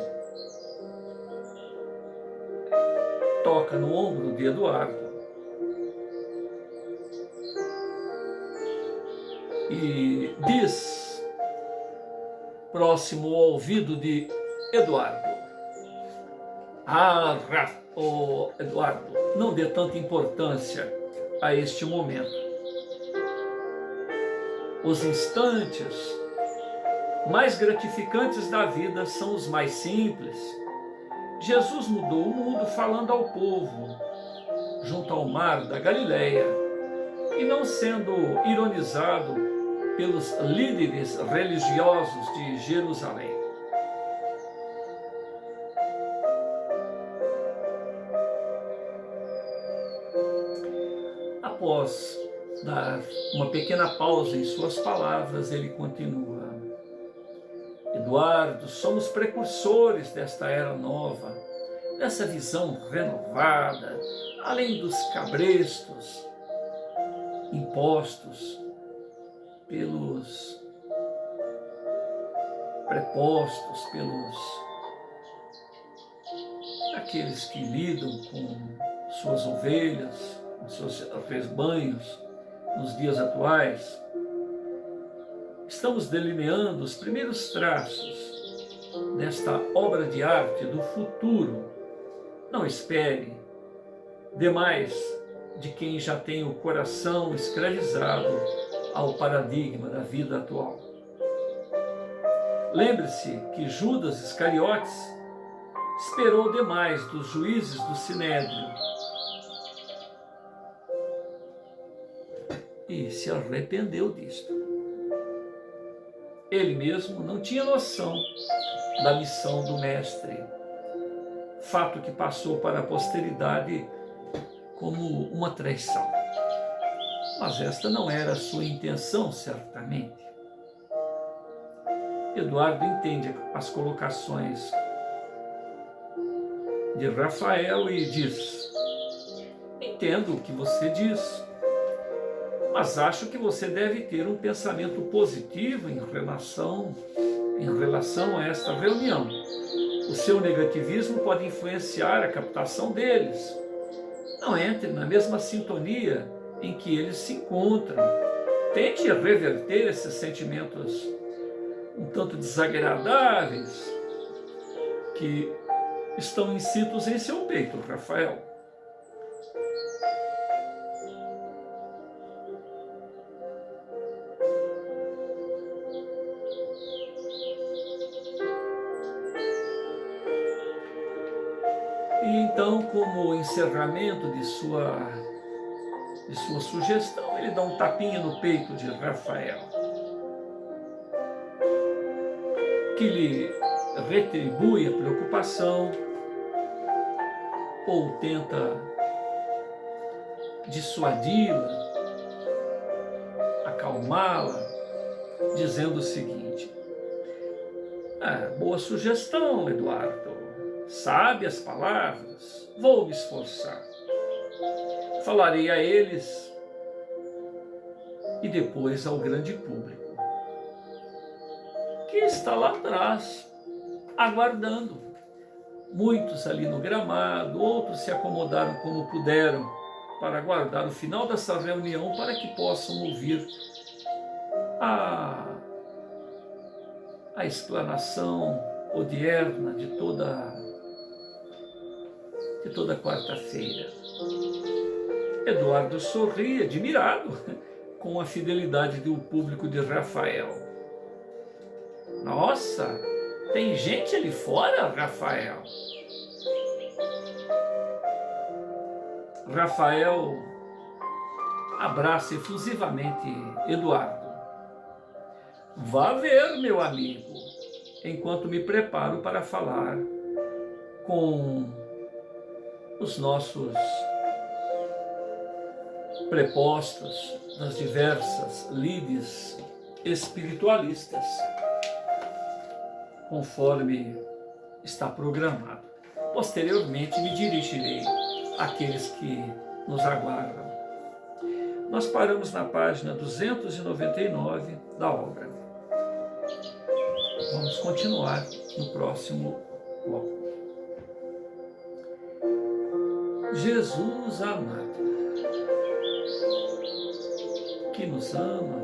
toca no ombro de Eduardo e diz, próximo ao ouvido de Eduardo: Eduardo, não dê tanta importância a este momento. Os instantes mais gratificantes da vida são os mais simples. Jesus mudou o mundo falando ao povo, junto ao mar da Galileia, e não sendo ironizado pelos líderes religiosos de Jerusalém. Após dar uma pequena pausa em suas palavras, ele continua: Eduardo, somos precursores desta era nova, dessa visão renovada, além dos cabrestos impostos pelos prepostos, pelos aqueles que lidam com suas ovelhas, com seus rebanhos nos dias atuais. Estamos delineando os primeiros traços desta obra de arte do futuro. Não espere demais de quem já tem o coração escravizado ao paradigma da vida atual. Lembre-se que Judas Iscariotes esperou demais dos juízes do Sinédrio e se arrependeu disto. Ele mesmo não tinha noção da missão do Mestre, fato que passou para a posteridade como uma traição. Mas esta não era a sua intenção, certamente. Eduardo entende as colocações de Rafael e diz: entendo o que você diz, mas acho que você deve ter um pensamento positivo em relação a esta reunião. O seu negativismo pode influenciar a captação deles. Não entre na mesma sintonia em que eles se encontram. Tente reverter esses sentimentos um tanto desagradáveis que estão inscritos em seu peito, Rafael. E então, como encerramento de sua sugestão, ele dá um tapinha no peito de Rafael, que lhe retribui a preocupação ou tenta dissuadi-la, acalmá-la, dizendo o seguinte: boa sugestão, Eduardo. Sabe as palavras? Vou me esforçar. Falarei a eles e depois ao grande público, que está lá atrás, aguardando. Muitos ali no gramado, outros se acomodaram como puderam para aguardar o final dessa reunião para que possam ouvir a explanação odierna de toda quarta-feira. Eduardo sorri, admirado com a fidelidade do público de Rafael. Nossa, tem gente ali fora, Rafael. Rafael abraça efusivamente Eduardo. Vá ver, meu amigo, enquanto me preparo para falar com os nossos prepostos das diversas lides espiritualistas, conforme está programado. Posteriormente me dirigirei àqueles que nos aguardam. Nós paramos na página 299 da obra. Vamos continuar no próximo bloco. Jesus amado, que nos ama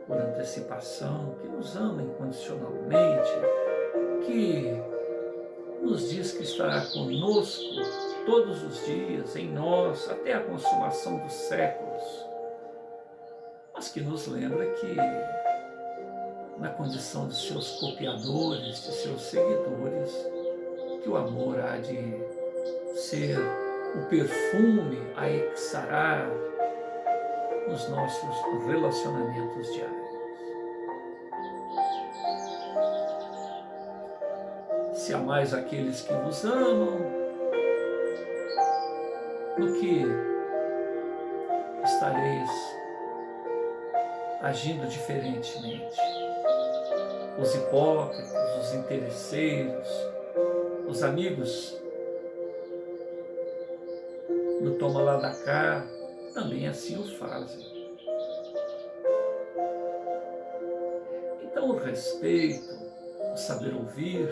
por antecipação, que nos ama incondicionalmente, que nos diz que estará conosco todos os dias, em nós, até a consumação dos séculos, mas que nos lembra que na condição de seus copiadores, de seus seguidores, que o amor há de ser o perfume a exalar nos nossos relacionamentos diários. Se amais aqueles que vos amam, no que estareis agindo diferentemente? Os hipócritas, os interesseiros, os amigos do toma lá da cá, também assim o fazem. Então o respeito, o saber ouvir,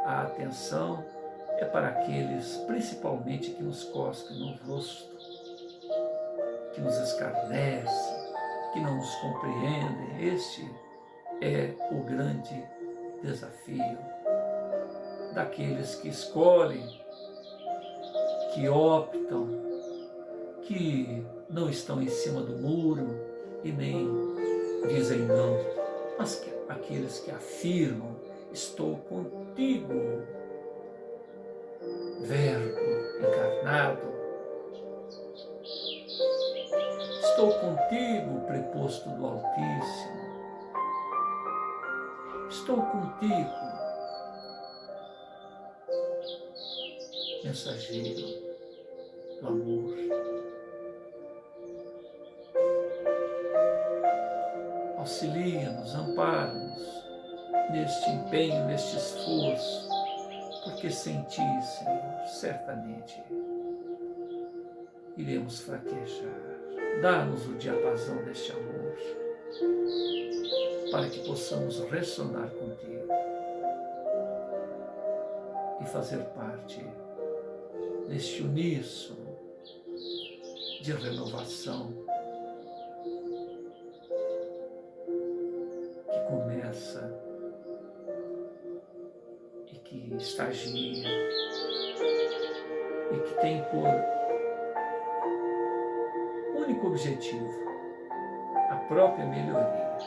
a atenção é para aqueles principalmente que nos cospem no rosto, que nos escarnecem, que não nos compreendem. Este é o grande desafio daqueles que escolhem, que optam, que não estão em cima do muro e nem dizem não, mas que aqueles que afirmam: estou contigo, Verbo encarnado, estou contigo, preposto do Altíssimo, estou contigo, mensageiro do amor. Auxilia-nos, ampara-nos neste empenho, neste esforço, porque sem ti, Senhor, certamente iremos fraquejar. Dá-nos o diapasão deste amor, para que possamos ressonar contigo e fazer parte deste uníssono de renovação que começa e que estagia e que tem por único objetivo a própria melhoria,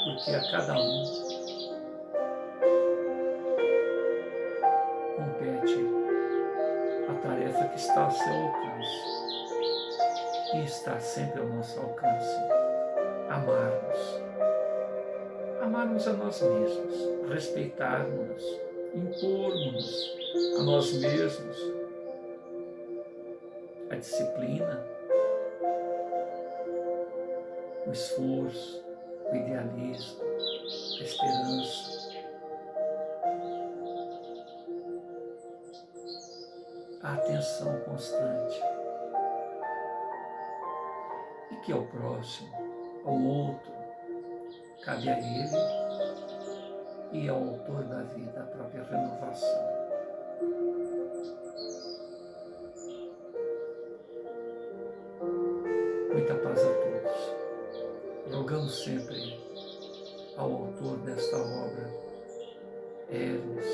porque a cada um compete a tarefa que está ao seu alcance e está sempre ao nosso alcance: amarmos a nós mesmos, respeitarmos-nos, impormos-nos a nós mesmos a disciplina, o esforço, o idealismo, a esperança, a atenção constante. E que ao próximo, ao outro, cabe a ele e ao autor da vida a própria renovação. Muita paz a todos. Rogamos sempre ao autor desta obra, Hermes,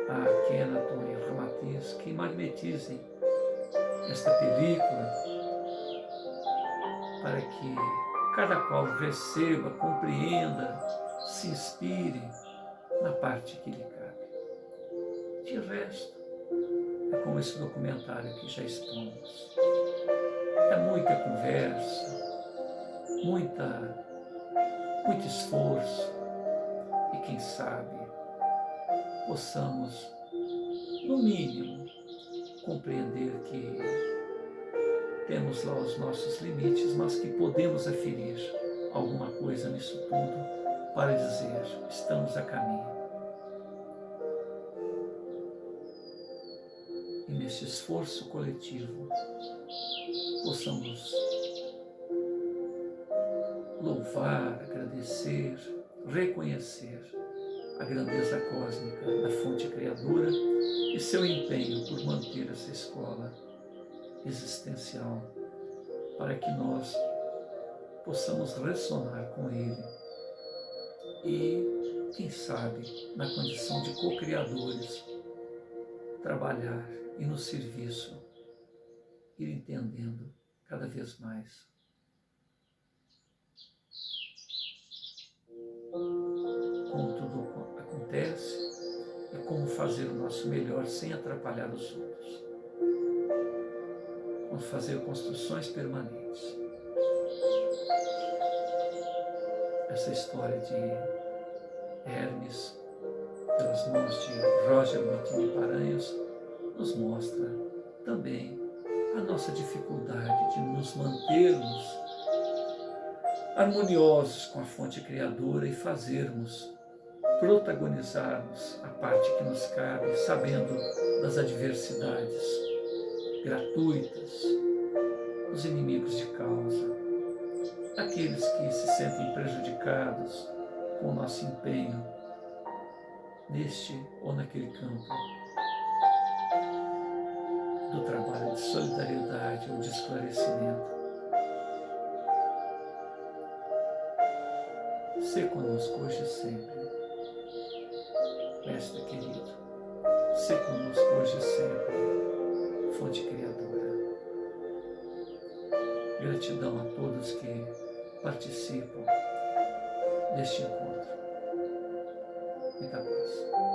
a Kenaton e Ramatiz, que magnetizem esta película para que cada qual receba, compreenda, se inspire na parte que lhe cabe. De resto, é como esse documentário que já expomos. É muita conversa, muito esforço e quem sabe possamos, no mínimo, compreender que temos lá os nossos limites, mas que podemos aferir alguma coisa nisso tudo para dizer: estamos a caminho. E nesse esforço coletivo possamos louvar, agradecer, reconhecer a grandeza cósmica da fonte criadora e seu empenho por manter essa escola existencial, para que nós possamos ressonar com ele e, quem sabe, na condição de co-criadores, trabalhar e no serviço ir entendendo cada vez mais acontece e como fazer o nosso melhor sem atrapalhar os outros. Vamos fazer construções permanentes. Essa história de Hermes, pelas mãos de Roger Bottini Paranhos, nos mostra também a nossa dificuldade de nos mantermos harmoniosos com a fonte criadora e protagonizarmos a parte que nos cabe, sabendo das adversidades gratuitas, dos inimigos de causa, aqueles que se sentem prejudicados com o nosso empenho neste ou naquele campo do trabalho de solidariedade ou de esclarecimento. Sê conosco hoje e sempre, Mestre querido. Sê conosco hoje e sempre, Fonte Criadora. Gratidão a todos que participam deste encontro. Muita paz.